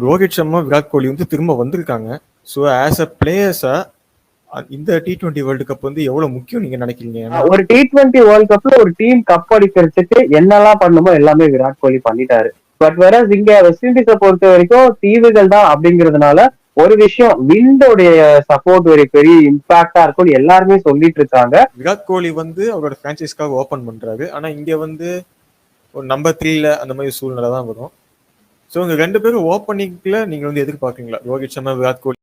ரோஹித் சர்மா, விராட் கோலி வந்து திரும்ப வந்திருக்காங்க. ஸோ ஆஸ் அ பிளேயர்ஸா இந்த T20 வேர்ல்டு கப் வந்து எவ்வளவு முக்கியம் நீங்க நினைக்கிறீங்க? ஒரு T20 வேர்ல்ட் கப்ல ஒரு டீம் கப் அடிக்கிறதுக்கு என்னெல்லாம் பண்ணுமோ எல்லாமே விராட் கோலி பண்ணிட்டாரு. பட் வேற இங்க வெஸ்ட் இண்டீஸை பொறுத்த வரைக்கும் தீவுகள் தான் அப்படிங்கிறதுனால ஒரு விஷயம் விண்டோடைய சப்போர்ட் ஒரு பெரிய இம்பாக்டா இருக்கும் எல்லாருமே சொல்லிட்டு இருக்காங்க. விராட் கோலி வந்து அவரோட பிரான்சைஸ்க்காக ஓபன் பண்றாரு. ஆனா இங்க வந்து ஒரு நம்பர் 3ல அந்த மாதிரி சூழ்நிலை தான் வரும். ஸோ இங்க 2 பேரும் ஓப்பனிங்ல நீங்க வந்து எதிர்பார்க்குறீங்களா? ரோஹித் சர்மா, விராட் கோலி.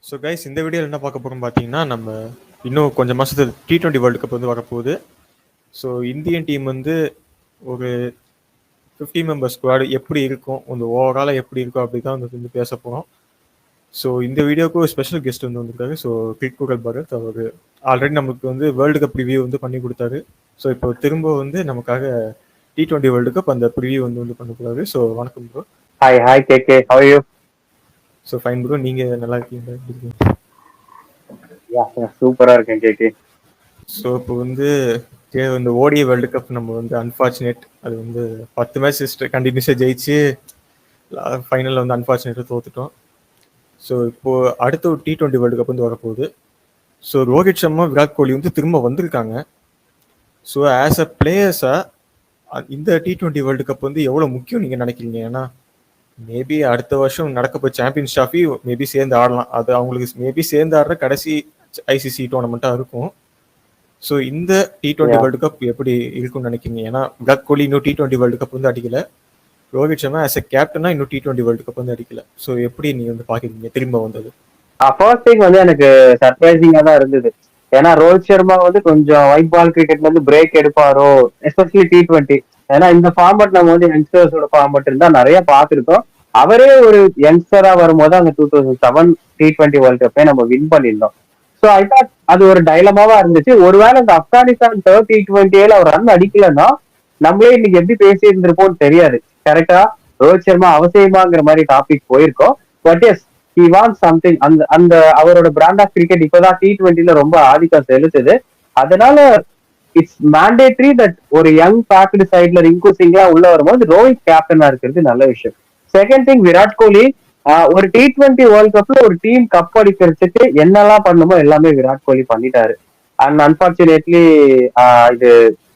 ஸோ கைஸ், இந்த வீடியோவில் என்ன பார்க்க போறோம் பார்த்தீங்கன்னா, நம்ம இன்னும் கொஞ்சம் மாசத்துல T20 வேர்ல்டு கப் வந்து வரப்போகுது. ஸோ இந்தியன் டீம் வந்து ஒரு 50 மெம்பர் ஸ்குவாட் எப்படி இருக்கும், அந்த ஓவராலாக எப்படி இருக்கும் அப்படி தான் வந்து பேச போகிறோம். ஸோ இந்த வீடியோவுக்கு ஒரு ஸ்பெஷல் கெஸ்ட் வந்து வந்திருக்காரு. ஸோ கிரிக்குகல் பரத், அவர் ஆல்ரெடி நமக்கு வந்து வேர்ல்டு கப் ரிவ்யூ வந்து பண்ணி கொடுத்தாரு. ஸோ இப்போ திரும்ப வந்து நமக்காக T20 வேர்ல்டு கப் அந்த ப்ரிவியூ வந்து பண்ண போறாரு. ஸோ வணக்கம் bro. Hi KK, how are you? So fine bro, நீங்க நல்லா இருக்கீங்க? சூப்பரா இருக்கேன் கேகே. ஸோ இப்போ வந்து இந்த ஓடிஐ வேர்ல்டு கப் நம்ம வந்து அன்ஃபார்ச்சுனேட், அது வந்து 10 மேட்ச் கண்டினியூஸாக ஜெயிச்சு ஃபைனலில் வந்து அன்ஃபார்ச்சுனேட்டாக தோத்துட்டோம். ஸோ இப்போ அடுத்த ஒரு T20 வேர்ல்டு கப் வந்து வரப்போகுது. ஸோ ரோஹித் சர்மா, விராட் கோலி வந்து திரும்ப வந்திருக்காங்க. ஸோ ஆஸ் அ பிளேயர்ஸா இந்த T20 வேர்ல்டு கப் வந்து எவ்வளோ முக்கியம் நீங்கள் நினைக்கிறீங்க? ஏன்னா மேபி அடுத்த வருஷம் நடக்க போய் சாம்பியன்ஸ் ட்ராஃபி மேபி சேர்ந்து ஆடலாம். அது அவங்களுக்கு மேபி சேர்ந்து ஆடுற கடைசி ஐசிசி டோர்னமெண்ட்டாக இருக்கும். ஸோ இந்த T20 வேர்ல்டு கப் எப்படி இருக்கும்னு நினைக்கிறீங்க? ஏன்னா விராட் கோலி இன்னும் T20 வேர்ல்டு கப் வந்து அடிக்கல. ரோஹித் சர்மா ஆஸ் எ கேப்டனா இன்னும் T20 வேர்ல்டு கப் வந்து அடிக்கல. ஸோ எப்படி நீங்க வந்து பாக்குறீங்க திரும்ப வந்தது? ஃபர்ஸ்ட் திங் வந்து எனக்கு சர்ப்ரைசிங்கா தான் இருந்தது. ஏன்னா ரோஹித் சர்மா வந்து கொஞ்சம் ஒயிட் பால் கிரிக்கெட்ல இருந்து பிரேக் எடுப்பாரோ, எஸ்பெஷலி T20. ஏன்னா இந்த ஃபார்மட் நம்ம வந்து யங்ஸ்டர்ஸோட ஃபார்மட் இருந்தா நிறைய பார்த்துருக்கோம். அவரே ஒரு யங்ஸ்டரா வரும்போது அங்க 2007 T20 வேர்ல்ட் கப்பே நம்ம வின் பண்ணியிருந்தோம். ஸோ ஐ தாட் அது ஒரு டைலமாவா இருந்துச்சு. ஒருவேளை இந்த ஆப்கானிஸ்தான் T20 அவர் ரன் அடிக்கலன்னா நம்மளே இன்னைக்கு எப்படி பேசி இருந்திருப்போம்னு தெரியாது. கரெக்டா? ரோஹித் சர்மா அவசியமாங்கிற மாதிரி டாபிக் போயிருக்கோம். But yes, he wants something. அந்த அந்த அவரோட பிராண்ட் ஆஃப் கிரிக்கெட் இப்பதான் T20 ரொம்ப ஆதிக்கம் செலுத்துது. அதனால இட்ஸ் மேண்டேட்டரி தட் ஒரு யங் பேக்டு சைட்ல ரிங்கு சிங்லா உள்ள வரும்போது ரோஹித் கேப்டனா இருக்கிறது நல்ல விஷயம். செகண்ட் திங், விராட் கோலி ஒரு T20 வேர்ல்ட் கப்ல ஒரு டீம் கப் அடிக்கிறதுக்கு என்னெல்லாம் பண்ணுமோ எல்லாமே விராட் கோலி பண்ணிட்டாரு. அண்ட் அன்பார்ச்சுனேட்லி இது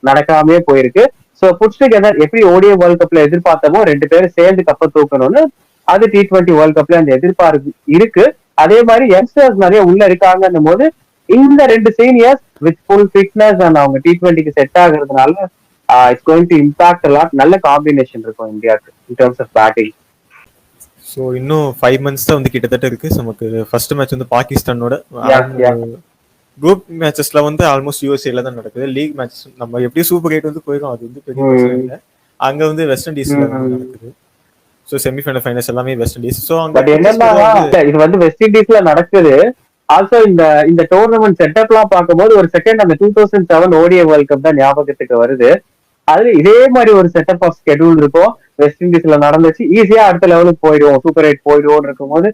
நடக்காமே போயிருக்கு. ஸோ புட்ஸ் டுகெதர் எப்படி ஓடிஐ வேர்ல்ட் கப்ல எதிர்பார்த்தமோ 2 பேரும் சேர்ந்து கப்ப தூக்கணும்னு அது T20 வேர்ல்ட் கப்ல அந்த எதிர்பார்ப்பு இருக்கு. அதே மாதிரி யங்ஸ்டர்ஸ் நிறைய உள்ள இருக்காங்கன்னும் போது இந்த 2 seniors with full fitness and அவங்க T20க்கு செட் ஆகுறதுனால it's going to impact lot. நல்ல காம்பினேஷன் இருக்கும் இந்தியாவுக்கு in terms of batting. So இன்னும் 5 months தான் வந்து கிட்டத்தட்ட இருக்கு. நமக்கு ஃபர்ஸ்ட் மேட்ச் வந்து பாகிஸ்தானோட. குரூப் மேட்சஸ்ல வந்து ஆல்மோஸ்ட் யூஎஸ்ஏல தான் நடக்குது. லீக் மேட்ச் நம்ம எப்படியும் சூப்பர் 8 வந்து போயிடும், அது வந்து பெரிய பிரச்சனை இல்லை. அங்க வந்து வெஸ்ட் இண்டீஸ்ல நடக்குது. ஸோ செமிஃபைனல் ஃபைனல்ஸ் எல்லாமே வெஸ்ட் இண்டீஸ். ஸோ பட் என்னன்னா இது வந்து வெஸ்ட் இண்டீஸ்ல நடக்குது. ஆல்சோ இந்த டோர்னமெண்ட் செட்டப் எல்லாம் பார்க்கும்போது ஒரு செகண்ட் அந்த 2007 ஓடிஐ வேர்ல்ட் கப் தான் ஞாபகத்துக்கு வருது. அது இதே மாதிரி ஒரு செட்டப் ஆஃப் ஸ்கெடியூல் இருக்கும். வெஸ்ட் இண்டீஸ்ல நடந்துச்சு, ஈஸியா அடுத்த லெவலுக்கு போயிடுவோம், சூப்பர் 8 போயிடுவோம் இருக்கும் போது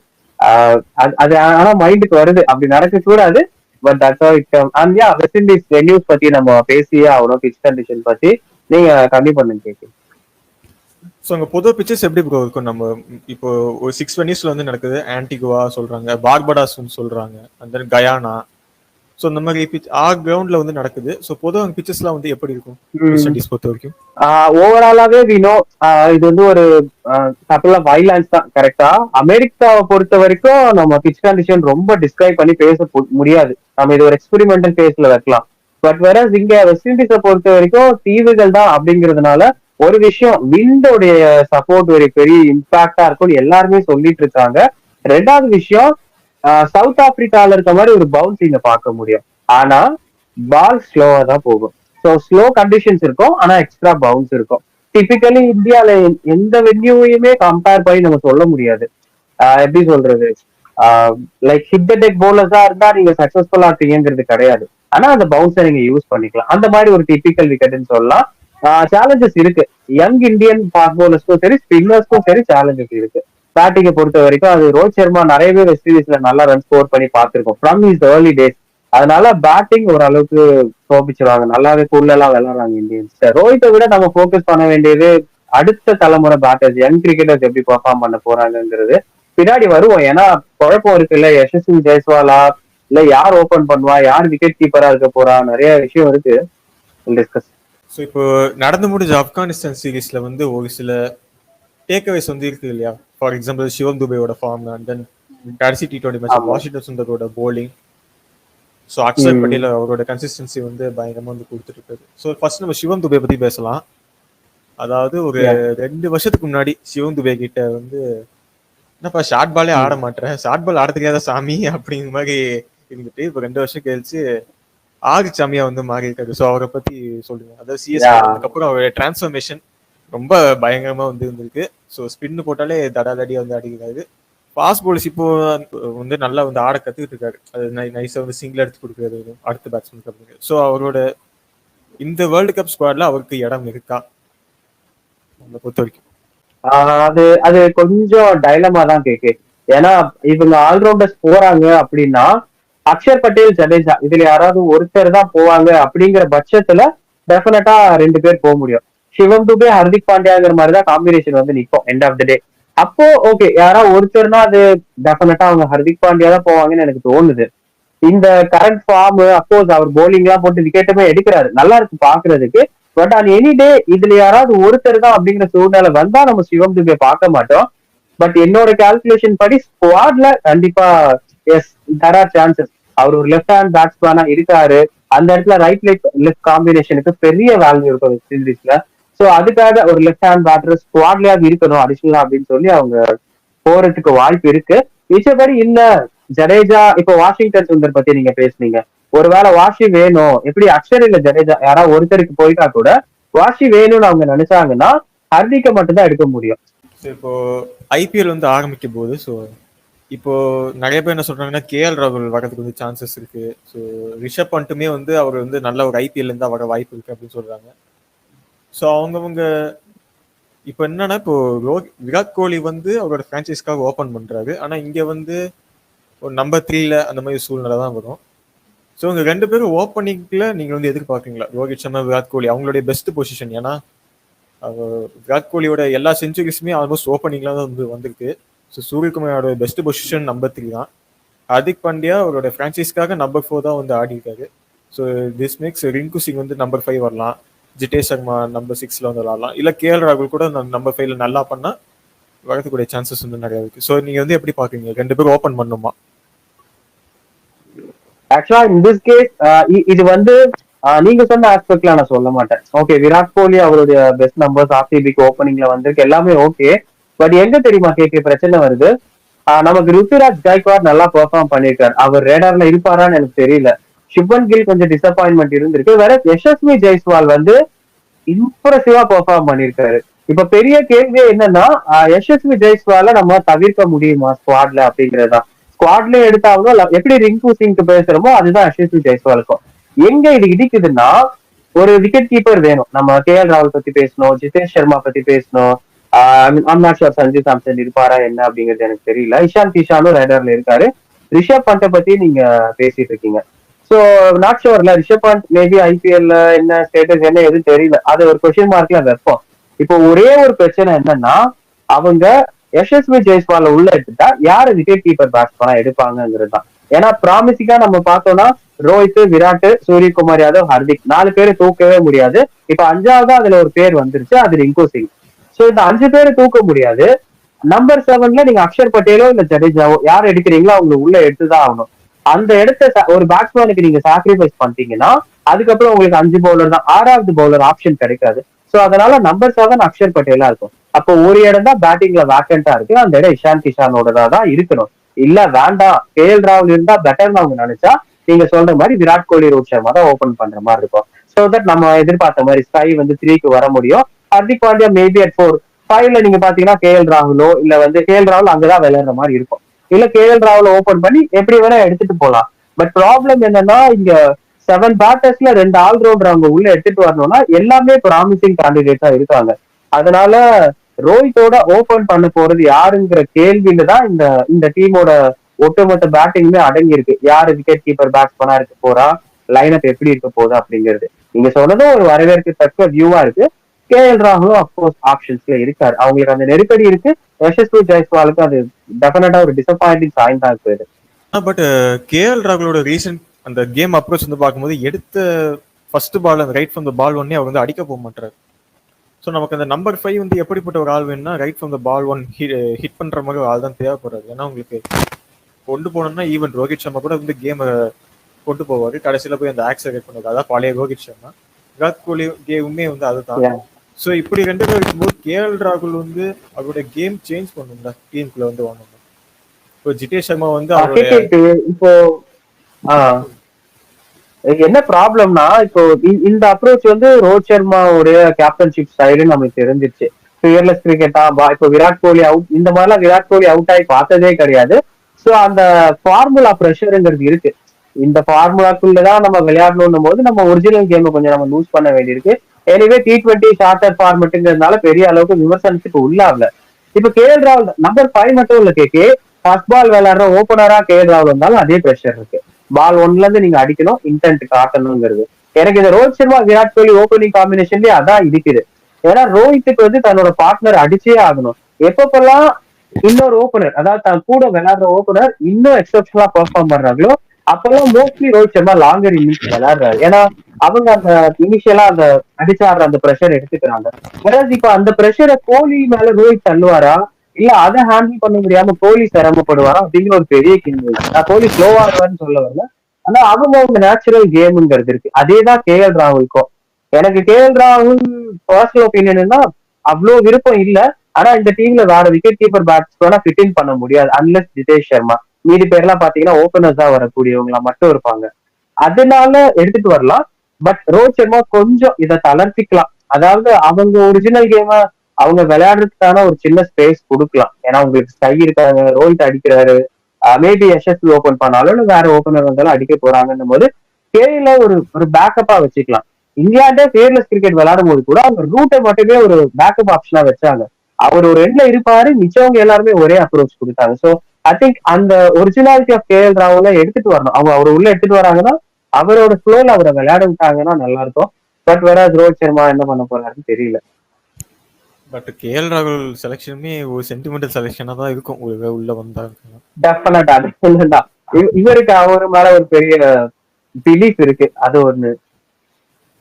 அது ஆனா மைண்டுக்கு வருது. அப்படி நடக்க கூடாது. But that's how it come. And yeah, west Indies venues பத்தி நம்ம பேசியே ஆகணும். பிச் கண்டிஷன் பத்தி நீங்க கம்மி பண்ணுங்க கேட்கு. ஸோ அங்கே பொது பிச்சர்ஸ் எப்படி ப்ரோ இருக்கும்? நம்ம இப்போ ஒரு 6 வென்யூஸ்ல வந்து நடக்குது. ஆன்டிகுவா சொல்றாங்க, பார்படாஸ் சொல்றாங்க, அண்ட் தென் கயானா. ஸோ இந்த மாதிரி பிச் கிரவுண்ட்ல வந்து நடக்குது. ஸோ பொதுவாக அங்கே பிச்சர்ஸ்லாம் வந்து எப்படி இருக்கும் வெஸ்ட் இண்டீஸ் பொறுத்த வரைக்கும்? ஓவராலாவே வினோ இது வந்து ஒரு கப்பல் ஆஃப் ஐலாண்ட்ஸ் தான். கரெக்டா? அமெரிக்காவை பொறுத்த வரைக்கும் நம்ம பிச் கண்டிஷன் ரொம்ப டிஸ்கிரைப் பண்ணி பேச முடியாது. நம்ம இது ஒரு எக்ஸ்பெரிமெண்டல் பேஸ்ல வைக்கலாம். பட் வேற இங்க வெஸ்ட் இண்டீஸை பொறுத்த வரைக்கும் தீவுகள் தான் அப்படிங்கிறதுனால ஒரு விஷயம் விண்டோடைய சப்போர்ட் ஒரு பெரிய இம்பாக்டா இருக்கும்னு எல்லாருமே சொல்லிட்டு இருக்காங்க. ரெண்டாவது விஷயம், சவுத் ஆப்பிரிக்கால இருக்க மாதிரி ஒரு பவுன்சிங்க பார்க்க முடியும். ஆனா பால் ஸ்லோவா தான் போகும். ஸோ ஸ்லோ கண்டிஷன்ஸ் இருக்கும், ஆனா எக்ஸ்ட்ரா பவுன்ஸ் இருக்கும். டிபிக்கலி இந்தியால எந்த வென்யூவையுமே கம்பேர் பண்ணி நம்ம சொல்ல முடியாது. எப்படி சொல்றது, லைக் ஹிட் த டெக் பவுலர்ஸா இருந்தா நீங்க சக்சஸ்ஃபுல்லா இருப்பீங்கிறது கிடையாது. ஆனா அந்த பவுன்ஸை நீங்க யூஸ் பண்ணிக்கலாம். அந்த மாதிரி ஒரு டிபிக்கல் விக்கெட்னு சொல்லலாம். சேலஞ்சஸ் இருக்கு. யங் இந்தியன் ஃபாஸ்ட் பவுலர்ஸ்க்கும் சரி, ஸ்பின்னர்ஸ்க்கும் சரி சேலஞ்சஸ் இருக்கு. பேட்டிங்கை பொறுத்த வரைக்கும் அது ரோஹித் சர்மா நிறையவே வெஸ்ட் இண்டீஸ்ல நல்லா ரன் ஸ்கோர் பண்ணி பார்த்திருக்கோம் ஃப்ரம் இஸ் ஏர்லி டேஸ். அதனால பேட்டிங் ஓரளவுக்கு சோபிச்சிருவாங்க. நல்லாவே கூடலாம் விளையாடுறாங்க இந்தியன்ஸ். ரோஹித்தை விட நம்ம ஃபோக்கஸ் பண்ண வேண்டியது அடுத்த தலைமுறை பேட்டர்ஸ் யங் கிரிக்கெட்டர்ஸ் எப்படி பெர்ஃபார்ம் பண்ண போறாங்கிறது பின்னாடி வருவோம். ஏன்னா குழப்பம் இருக்கு இல்ல, யசஸ்வி ஜெய்ஸ்வாலா இல்ல யார் ஓபன் பண்ணுவா, யார் விக்கெட் கீப்பரா இருக்க போறா, நிறைய விஷயம் இருக்கு டிஸ்கஸ். ஸோ இப்போ நடந்து முடிஞ்ச ஆப்கானிஸ்தான் சீரீஸ்ல வந்து ஒரு சில டேக்அவேஸ் வந்து இருக்கு இல்லையா. ஃபார் எக்ஸாம்பிள் சிவம் துபேயோட ஃபார்ம், அண்ட் தென் கடைசி T20 மேட்ச் வாஷிங்டன் சுந்தரோட போலிங். ஸோ அக்ஷர் பட்டேல் அவரோட கன்சிஸ்டன்சி வந்து பயங்கரமா வந்து கொடுத்துட்டு இருக்காரு. ஸோ ஃபர்ஸ்ட் நம்ம சிவம் துபே பத்தி பேசலாம். அதாவது ஒரு 2 வருஷத்துக்கு முன்னாடி சிவம் துபே கிட்ட வந்து என்னப்பா ஷார்ட் பாலே ஆட மாட்டேன், ஷார்ட் பால் ஆட தெரியாத சாமி அப்படிங்கிற மாதிரி இருந்துட்டு இப்போ 2 வருஷம் கழிச்சு ஆறு சாமியா வந்து மாறி இருக்காரு. ஸோ அவரை பத்தி சொல்லுங்க. அதாவது சிஎஸ்கே அதுக்கப்புறம் அவருடைய டிரான்ஸ்ஃபர்மேஷன் ரொம்ப பயங்கரமா வந்து இருந்திருக்கு. ஸோ ஸ்பின்னு போட்டாலே தடாதடியா வந்து அடிக்கிறாரு. ஃபாஸ்ட் பால்ஸ் இப்போ வந்து நல்லா வந்து ஆட கத்துக்கிட்டு இருக்காரு. அது நைஸா வந்து சிங்கிள் எடுத்து கொடுக்குறது அடுத்த பேட்ஸ்மேன் அப்படிங்க. ஸோ அவரோட இந்த வேர்ல்டு கப் ஸ்குவாட்ல அவருக்கு இடம் இருக்கா உங்களை பொறுத்த வரைக்கும்? அது அது கொஞ்சம் டைலமா தான் கேக்கு. ஏன்னா இவங்க ஆல்ரவுண்டர்ஸ் போறாங்க அப்படின்னா அக்ஷர் பட்டேல், ஜடேஜா இதுல யாராவது ஒருத்தர் தான் போவாங்க அப்படிங்கிற பட்சத்துல டெஃபினட்டா 2 பேர் போக முடியும். சிவம் துபே, ஹர்திக் பாண்டியாங்கிற மாதிரிதான் காம்பினேஷன் வந்து நிற்கும் எண்ட் ஆஃப் த டே. அப்போ ஓகே, யாராவது ஒருத்தர்னா அது டெஃபினட்டா அவங்க ஹர்திக் பாண்டியா தான் போவாங்கன்னு எனக்கு தோணுது. இந்த கரண்ட் ஃபார்ம் அப்கோர்ஸ் அவர் போலிங் எல்லாம் போட்டு விக்கெட்டுமே எடுக்கிறாரு, நல்லா இருக்கு பாக்குறதுக்கு. பட் ஆன் எனி டே இதுல யாராவது ஒருத்தர் தான் அப்படிங்கிற சூழ்நிலை வந்தா நம்ம சிவம் துபே பார்க்க மாட்டோம். பட் என்னோட கால்குலேஷன் படி ஸ்குவாட்ல கண்டிப்பா எஸ் தேர் ஆர் சான்சஸ். அவர் ஒரு லெஃப்ட் ஹேண்ட் பேட்ஸ்மேனா இருக்காரு, அந்த இடத்துல ரைட் லெஃப்ட் காம்பினேஷனுக்கு பெரிய வேல்யூ இருக்கும் சீரீஸ்ல. சோ அதுக்காக ஒரு லெஃப்ட் ஹேண்ட் பேட்டர் ஸ்குவாட்லயாவது இருக்கணும் அடிஷனலா அப்படின்னு சொல்லி அவங்க போறதுக்கு வாய்ப்பு இருக்கு. மிச்சபடி இல்ல ஜடேஜா, இப்போ வாஷிங்டன் சுந்தர் பத்தி நீங்க பேசுனீங்க, ஒருவேளை வாஷி வேணும், எப்படி அக்ஷர் இல்ல ஜடேஜா யாராவது ஒருத்தருக்கு போயிட்டா கூட வாஷி வேணும்னு அவங்க நினைச்சாங்கன்னா ஹர்திக்கை மட்டும்தான் எடுக்க முடியும். இப்போ ஐபிஎல் வந்து ஆரம்பிக்கும் போது ஸோ இப்போ நிறைய பேர் என்ன சொல்றாங்கன்னா கேஎல் ராகுல் வரதுக்கு வந்து சான்சஸ் இருக்கு. ஸோ ரிஷப் பண்ட்டுமே வந்து அவர் வந்து நல்ல ஒரு ஐபிஎல் இருந்தா வர வாய்ப்பு இருக்கு அப்படின்னு சொல்றாங்க. ஸோ அவங்கவுங்க இப்போ என்னன்னா இப்போ விராட் கோலி வந்து அவரோட பிரான்ச்சைஸ்க்காக ஓப்பன் பண்றாரு. ஆனா இங்க வந்து ஒரு நம்பர் 3ல அந்த மாதிரி சூழ்நிலை தான் வரும். ஸோ உங்க 2 பேரும் ஓப்பனிங்ல நீங்க வந்து எதிர்பார்க்குறீங்களா? ரோஹித் சர்மா, விராட் கோலி அவங்களுடைய பெஸ்ட் பொசிஷன். ஏன்னா விராட் கோலியோட எல்லா செஞ்சுரிஸுமே ஆல்மோஸ்ட் ஓப்பனிங்ல தான் வந்து வந்திருக்கு. ஸோ சூரியகுமாரோட பெஸ்ட் பொசிஷன் நம்பர் 3 தான். ஹர்திக் பாண்டியா அவரோட பிரான்ச்சைஸ்க்காக நம்பர் 4 தான் வந்து ஆடி இருக்காரு. So this makes Rinku Singh வந்து நம்பர் 5 வரலாம், ஜிதேஷ் சர்மா நம்பர் 6ல வந்து விளாடலாம், இல்லை கேஎல் ராகுல் கூட நம்பர் 5ல நல்லா பண்ணா வரதுக்கூடிய சான்சஸ் வந்து நிறைய இருக்கு. ஸோ நீங்க வந்து எப்படி பாக்குறீங்க, 2 பேரும் ஓப்பன் பண்ணுமா? ஆக்சுவலா இன் திஸ் கேஸ் இது வந்து நீங்க சொன்ன ஆஸ்பெக்ட்ல நான் சொல்ல மாட்டேன். ஓகே, விராட் கோலி அவருடைய பெஸ்ட் நம்பர்ஸ் ஆர்சிபிக்கு ஓப்பனிங்ல வந்திருக்கு, எல்லாமே ஓகே. பட் எங்க தெரியுமா கேட்க பிரச்சனை வருது, நமக்கு ருத்துராஜ் கைக்வாட் நல்லா பெர்ஃபார்ம் பண்ணிருக்காரு, அவர் ரேடார்ல இருப்பாரான்னு எனக்கு தெரியல. சுப்மன் கில் கொஞ்சம் டிசப்பாயின்மெண்ட் இருந்திருக்கு. வேற யசஸ்வி ஜெய்ஸ்வால் வந்து இம்ப்ரெசிவா பெர்ஃபார்ம் பண்ணிருக்காரு. இப்ப பெரிய கேள்வியே என்னன்னா யசஸ்வி ஜெய்ஸ்வால நம்ம தவிர்க்க முடியுமா ஸ்குவாட்ல அப்படிங்கறதுதான். ஸ்குவாட்ல எடுத்தாலும் எப்படி ரிங்கு சிங் பேசுறோமோ அதுதான் யசஸ்வி ஜெய்ஸ்வாலுக்கும். எங்க இது இடிக்குதுன்னா ஒரு விக்கெட் கீப்பர் வேணும். நம்ம கேஎல் ராகுல் பத்தி பேசணும், ஜிதேஷ் சர்மா பத்தி பேசணும். சஞ்சு சாம்சன் இருப்பாரா என்ன அப்படிங்கிறது எனக்கு தெரியல. இஷான் கிஷானும் ரேடர்ல இருக்காரு. ரிஷப் பண்ட்டை பத்தி நீங்க பேசிட்டு இருக்கீங்க. சோ நாட் ஷுவர்ல ரிஷப் பண்ட் மேபி ஐபிஎல்ல என்ன ஸ்டேட்டஸ் என்ன எதுவும் தெரியல, அது ஒரு கொஸ்டின் மார்க்ல வைப்போம். இப்போ ஒரே ஒரு பிரச்சனை என்னன்னா அவங்க யசஸ்வி ஜெய்ஸ்வால உள்ள எடுத்துட்டா யாரு விக்கெட் கீப்பர் பேட்ஸ்மேனா எடுப்பாங்கிறது தான். ஏன்னா ப்ராமிசிங்கா நம்ம பார்த்தோம்னா ரோஹித், விராட், சூரியகுமார் யாதவ், ஹர்திக் 4 பேரை தூக்கவே முடியாது. இப்ப 5ஆவதா அதுல ஒரு பேர் வந்துருச்சு, அது ரிங்கு சிங். சோ இந்த 5 பேரை தூக்க முடியாது. நம்பர் 7ல நீங்க அக்ஷர் பட்டேலோ இல்ல ஜடேஜாவோ யார் எடுக்கிறீங்களோ அவங்க உள்ள எடுத்துதான் ஆகணும். அந்த இடத்த ஒரு பேட்ஸ்மேனுக்கு நீங்க சாக்ரிஃபைஸ் பண்ணிட்டீங்கன்னா அதுக்கப்புறம் உங்களுக்கு 5 பவுலர் தான், 6வது பவுலர் ஆப்ஷன் கிடைக்காது. சோ அதனால நம்பர் 7 அக்ஷர் பட்டேலா இருக்கும். அப்போ ஒரு இடம் தான் பேட்டிங்ல வேக்கண்டா இருக்கு, அந்த இடம் இஷான் கிஷானோட தான் இருக்கணும். இல்ல வேண்டாம் கேஎல் ராகுல் இருந்தா பெட்டர்னு அவங்க நினைச்சா நீங்க சொல்ற மாதிரி விராட் கோலி, ரோஹித் சர்மா தான் ஓபன் பண்ற மாதிரி இருக்கும். சோ தட் நம்ம எதிர்பார்த்த மாதிரி ஸ்கை வந்து 3க்கு வர முடியும். Hardik Pandya maybe at 4. 5ல நீங்க பாத்தீங்கன்னா கேஎல் ராகுலோ இல்ல வந்து கேஎல் ராகுல் அங்கதான் விளையாடுற மாதிரி இருக்கும். இல்ல கேஎல் ராகுல ஓபன் பண்ணி எப்படி வேணா எடுத்துட்டு போலாம். பட் ப்ராப்ளம் என்னன்னா இங்க 7 பேட்டர்ஸ்ல 2 ஆல்ரவுண்டர் அவங்க உள்ள எடுத்துட்டு வரணும்னா எல்லாமே ப்ராமிசிங் கேண்டிடேட்டா இருக்காங்க. அதனால ரோஹித்தோட ஓபன் பண்ண போறது யாருங்கிற கேள்வியில தான் இந்த டீமோட ஒட்டுமொத்த பேட்டிங்குமே அடங்கி இருக்கு. யாரு விக்கெட் கீப்பர் பேட்ஸ்மேனா இருக்க போறா, லைன் அப் எப்படி இருக்க போகுது அப்படிங்கிறது. நீங்க சொன்னதும் ஒரு வரவேற்கத்தக்க வியூவா இருக்கு. கேஎல் ராகுலும் அப்கோர்ஸ் ஆப்ஷன்ஸ்ல இருக்காரு. அவங்களுக்கு அந்த நெருக்கடி இருக்கு. யசஸ்வி ஜெய்ஸ்வாலுக்கு அது டெஃபினட்டா ஒரு டிசப்பாயிண்டிங் சாயின் தான் போயிரு. பட் கேஎல் ராகுலோட ரீசன்ட் அந்த கேம் அப்ரோச் வந்து பார்க்கும்போது எடுத்த ஃபர்ஸ்ட் பால் அந்த ரைட் ஃப்ரம் த பால் ஒன்னே அவர் வந்து அடிக்க போக மாட்டாரு. ஸோ நமக்கு அந்த நம்பர் 5 வந்து எப்படிப்பட்ட ஒரு ஆள் வேணும்னா right from the ball one hit பண்ற மாதிரி ஒரு ஆள் தான் தேவைப்படுறாரு. ஏன்னா உங்களுக்கு கொண்டு போனோம்னா ஈவன் ரோஹித் சர்மா கூட வந்து கேமை கொண்டு போவாரு, கடைசியில போய் அந்த ஆக்சிடென்ட் பண்ணுவாரு. அதான் பழைய ரோஹித் சர்மா. விராட் கோலி கேமுமே வந்து அதுதான். ஸோ இப்படி ரெண்டு பேர் இருக்கும்போது கேஎல் ராகுல் வந்து அவருடைய கேம் சேஞ்ச் பண்ணும்ல, டீமுக்குள்ள வந்து வாங்கணும். இப்போ ஜிதேஷ் சர்மா வந்து இப்போ என்ன ப்ராப்ளம்னா இப்போ இந்த அப்ரோச் வந்து ரோஹித் சர்மாவுடைய கேப்டன்ஷிப் ஸ்டைலுன்னு நமக்கு தெரிஞ்சிருச்சு. ஃபியர்லெஸ் கிரிக்கெட்டா இப்போ விராட் கோலி அவுட் இந்த மாதிரிலாம் விராட் கோலி அவுட் ஆகி பார்த்ததே கிடையாது. ஸோ அந்த ஃபார்முலா ப்ரெஷருங்கிறது இருக்கு. இந்த ஃபார்முலாக்குள்ளதான் நம்ம விளையாடணும் போது நம்ம ஒரிஜினல் கேமை கொஞ்சம் நம்ம லூஸ் பண்ண வேண்டியிருக்கு. எனிவே T20 ஷார்ட்டர் ஃபார்மெட்டுங்கிறதுனால பெரிய அளவுக்கு விமர்சனத்துக்கு உள்ளாகல. இப்ப கேஎல் ராகுல் நம்பர் 5 மட்டும் இல்ல கேகே, ஃபர்ஸ்ட் பால் விளையாடுற ஓப்பனரா கேஎல் ராகுல் வந்தாலும் அதே ப்ரெஷர் இருக்கு. பால் 1ல இருந்து நீங்க அடிக்கணும், இன்டென்ட் காட்டணுங்கிறது. எனக்கு இந்த ரோஹித் சர்மா விராட் கோலி ஓப்பனிங் காம்பினேஷன்லயே அதான் இருக்குது. ஏன்னா ரோஹித்துக்கு வந்து தன்னோட பார்ட்னர் அடிச்சே ஆகணும். எப்பப்பெல்லாம் இன்னொரு ஓப்பனர், அதாவது தன் கூட விளையாடுற ஓப்பனர் இன்னும் எக்ஸப்ஷனலா பெர்ஃபார்ம் பண்றாங்களோ அப்பெல்லாம் mostly Rohit Sharma longer innings விளையாடுறாரு. ஏன்னா அவங்க அந்த இனிஷியலா அந்த அடிச்சாடுற அந்த ப்ரெஷர் எடுத்துக்கிறாங்க. இப்ப அந்த ப்ரெஷரை கோலி மேல ரோஹித் தள்ளுவாரா, இல்ல அதை ஹேண்டில் பண்ண முடியாம கோலி சிரமப்படுவாரா அப்படிங்கிற ஒரு பெரிய கேள்வி. நான் கோலி ஸ்லோவா இருவான்னு சொல்ல வரல, ஆனா அவங்க நேச்சுரல் கேமுங்கிறது இருக்கு. அதேதான் கேஎல் ராகுலுக்கும். எனக்கு கேஎல் ராகுல் பர்சனல் ஒப்பீனியன்னா அவ்வளவு விருப்பம் இல்ல. ஆனா இந்த டீம்ல வேற விக்கெட் கீப்பர் பேட்ஸ்மேனா ஃபிட் இன் பண்ண முடியாது அன்லெஸ் ஜிதேஷ் சர்மா. மீதி பேர்லாம் பாத்தீங்கன்னா ஓபனர்ஸ் தான் வரக்கூடியவங்களா மட்டும் இருப்பாங்க. அதனால எடுத்துட்டு வரலாம். பட் ரோஹித் சர்மா கொஞ்சம் இதை தளர்த்திக்கலாம். அதாவது அவங்க ஒரிஜினல் கேம அவங்க விளையாடுறதுக்கான ஒரு சின்ன ஸ்பேஸ் கொடுக்கலாம். ஏன்னா உங்களுக்கு ஸ்கை இருக்காங்க, ரோஹித் அடிக்கிறாரு, மேபி யசஸ்வி ஓபன் பண்ணாலும் இல்ல வேற ஓபனர் வந்தாலும் அடிக்க போறாங்கன்னும் போது கேல ஒரு பேக்கப்பா வச்சுக்கலாம். இங்கிலாண்டே ஃபியர்லெஸ் கிரிக்கெட் விளையாடும் போது கூட அவங்க ரூட்டை மட்டுமே ஒரு பேக்கப் ஆப்ஷனா வச்சாங்க. அவர் ஒரு எண்ட்ல இருப்பாரு, மிச்சவங்க எல்லாருமே ஒரே அப்ரோச் கொடுத்தாங்க. சோ ஐ திங்க் அந்த ஒரிஜினாலிட்டி ஆஃப் கேஎல் ராகுல எடுத்துட்டு வரணும். அவங்க அவர் உள்ள எடுத்துட்டு வராங்கன்னா அவரோட ஃப்ளோல அவரை விளையாட விட்டாங்கன்னா நல்லா இருக்கும். பட் வேற ரோஹித் சர்மா என்ன பண்ண போறாருன்னு தெரியல. பட் கேஎல் ராகுல் செலக்ஷனுமே ஒரு சென்டிமெண்டல் செலக்ஷனா தான் இருக்கும் உள்ள வந்தாங்க. டெஃபினட்டா இவருக்கு அவர் மேல ஒரு பெரிய பிலீஃப் இருக்கு, அது ஒண்ணு.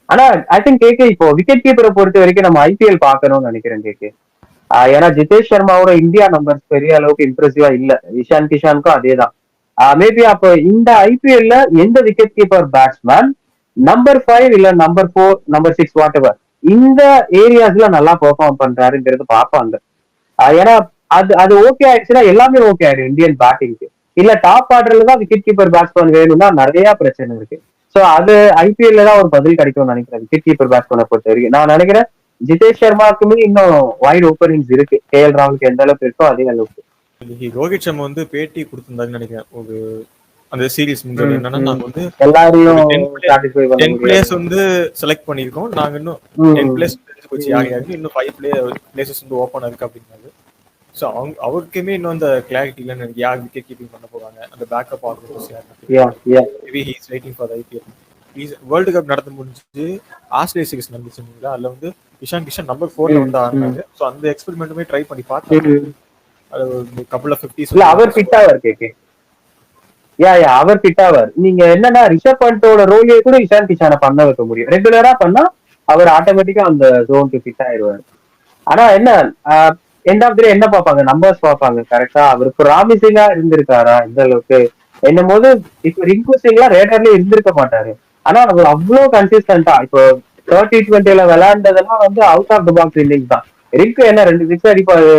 ஆனா ஐ திங்க் கேகே இப்போ விக்கெட் கீப்பரை பொறுத்த வரைக்கும் நம்ம ஐபிஎல் பாக்கணும்னு நினைக்கிறேன் கேகே. ஏன்னா ஜிதேஷ் சர்மாவோட இந்தியா நம்பர்ஸ் பெரிய அளவுக்கு இம்ப்ரெசிவா இல்ல. இஷான் கிஷானுக்கும் அதேதான். மேபி அப்போ இந்த ஐபிஎல்ல எந்த விக்கெட் கீப்பர் பேட்ஸ்மேன் நம்பர் 5 இல்ல நம்பர் 4 நம்பர் 6 வாட் எவர் இந்த ஏரியாஸ்ல நல்லா பெர்ஃபார்ம் பண்றாருங்கிறது பார்ப்பாங்க. ஏன்னா அது ஓகே ஆயிடுச்சுன்னா எல்லாமே ஓகே ஆயிடும் இந்தியன் பேட்டிங்க்கு. இல்ல டாப் ஆர்டர்ல தான் விக்கெட் கீப்பர் பேட்ஸ்மேன் வேணும்னா நிறைய பிரச்சனை இருக்கு. சோ அது ஐபிஎல்ல தான் ஒரு பதில் கிடைக்கும்னு நினைக்கிறேன் விக்கெட் கீப்பர் பேட்ஸ்மேனை பொறுத்த வரைக்கும். நான் நினைக்கிறேன் ஜிதேஷ் சர்மாக்குமே இன்னும் வைட் ஓப்பனிங்ஸ் இருக்கு. கேஎல் ராகுலுக்கு எந்த அளவுக்கு இருக்கோ அதே அளவுக்கு. ரோஹித் சர்மா வந்து பேட்டி கொடுத்திருந்தாருன்னு நினைக்கிறேன் ஒரு அந்த சீரீஸ் முன்னாடி. என்னன்னா நாங்க வந்து எல்லாரையும் 10 பிளேயர்ஸ் வந்து செலக்ட் பண்ணிருக்கோம், நாங்க இன்னும் 10 பிளேயர்ஸ் தெரிஞ்சு யார் யாருக்கு இன்னும் 5 பிளேசஸ் வந்து ஓப்பன் இருக்கு அப்படின்னாரு. ஸோ அவருக்குமே இன்னும் அந்த கிளாரிட்டி இல்லைன்னு எனக்கு யார் விக்கெட் கீப்பிங் பண்ண போறாங்க, அந்த backup organisers maybe he is waiting for the IPL. World cup நடந்து முடிஞ்சு ஆஸ்திரேலியா சீரிஸ் நடந்துச்சுங்களா, அதுல வந்து இஷான் கிஷன் நம்பர் 4ல வந்து ஆடினாரு. ஸோ அந்த எக்ஸ்பெரிமெண்ட்டுமே ட்ரை பண்ணி பார்த்தாரு. அது கப்புள் ஆஃப் 50s இல்ல அவர் ஃபிட்டாவர் கேகே. அவர் ஃபிட்டாவர். நீங்க என்னன்னா ரிஷப் பண்டோட ரோலியே கூட இஷான் கிஷானை பண்ண வைக்க முடியும். ரெகுலரா பண்ணா அவர் ஆட்டோமேட்டிக்கா அந்த ஜோனுக்கு ஃபிட் ஆயிடுவாரு. ஆனா என்ன எண்ட் ஆஃப் டே என்ன பார்ப்பாங்க, நம்பர்ஸ் பார்ப்பாங்க. கரெக்டா அவர் ப்ராமிசிங்கா இருந்திருக்காரா இந்த அளவுக்கு என்னும் போது இப்போ ரிங்கு சிங்லாம் ரேடர்லயே இருந்திருக்க மாட்டாரு. ஆனா அவர் அவ்வளவு கன்சிஸ்டன்டா இப்போ 30-20ல விளையாண்டதெல்லாம் வந்து out of the box innings தான். ரிங்கு என்ன 2 சிக்ஸ் அடிப்பாரு,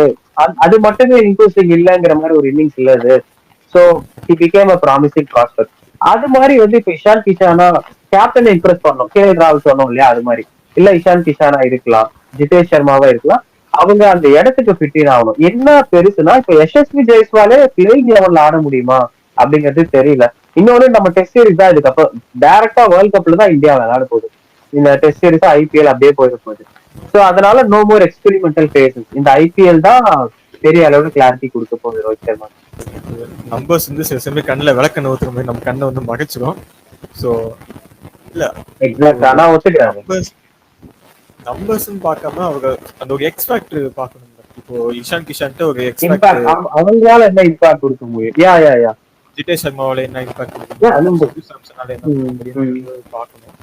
அது மட்டுமே ரிங்கு சிங் இல்லைங்கிற மாதிரி ஒரு இன்னிங்ஸ் இல்ல அது. So he became a promising prospect. அது மாதிரி வந்து இப்ப இஷான் கிஷானா கேப்டனை இம்ப்ரெஸ் பண்ணோம். கேஎல் ராகுல் சொன்னோம் இல்லையா, அது மாதிரி இல்ல இஷான் கிஷானா இருக்கலாம், ஜிதேஷ் சர்மாவா இருக்கலாம். அவங்க அந்த இடத்துக்கு ஃபிட்டின் ஆகணும். என்ன பெருசுனா இப்ப யசஸ்வி ஜெய்ஸ்வாலே பிளேயிங் லெவல்ல ஆட முடியுமா அப்படிங்கிறது தெரியல. இன்னொன்னு நம்ம டெஸ்ட் சீரிஸ் தான் இதுக்கப்புறம் டைரக்டா வேர்ல்ட் கப்ல தான் இந்தியா விளையாட போகுது. இந்த டெஸ்ட் சீரிஸ் ஐபிஎல் அப்படியே போயிட போகுது. சோ அதனால நோ மோர் எக்ஸ்பெரிமெண்டல் பேசஸ். இந்த ஐபிஎல் தான் பெரிய அளவுக்கு கிளாரிட்டி கொடுக்க போகுது ரோஹித் சர்மா. நம்பர்ஸ் வந்து சில சமயம் கண்ணில் விளக்க நோத்துற மாதிரி நம்ம கண்ணை வந்து மறைச்சிடும். ஸோ இல்ல எக்ஸாக்ட். ஆனா ஒத்துக்கிறாங்க நம்பர்ஸ்ன்னு பார்க்காம அவங்க அந்த ஒரு எக்ஸ்பேக்ட் பார்க்கணும். இப்போ இஷான் கிஷான்ட்டு ஒரு எக்ஸ்பேக்ட், இம்பாக்ட் அவங்களால என்ன இம்பாக்ட் கொடுக்க முடியும்? யா யா யா ஜிதேஷ் சர்மாவால என்ன இம்பாக்ட் கொடுக்க யா முடியும், நம்ம சஞ்சு சாம்சனால என்ன கொடுக்க முடியும் பார்க்கணும்.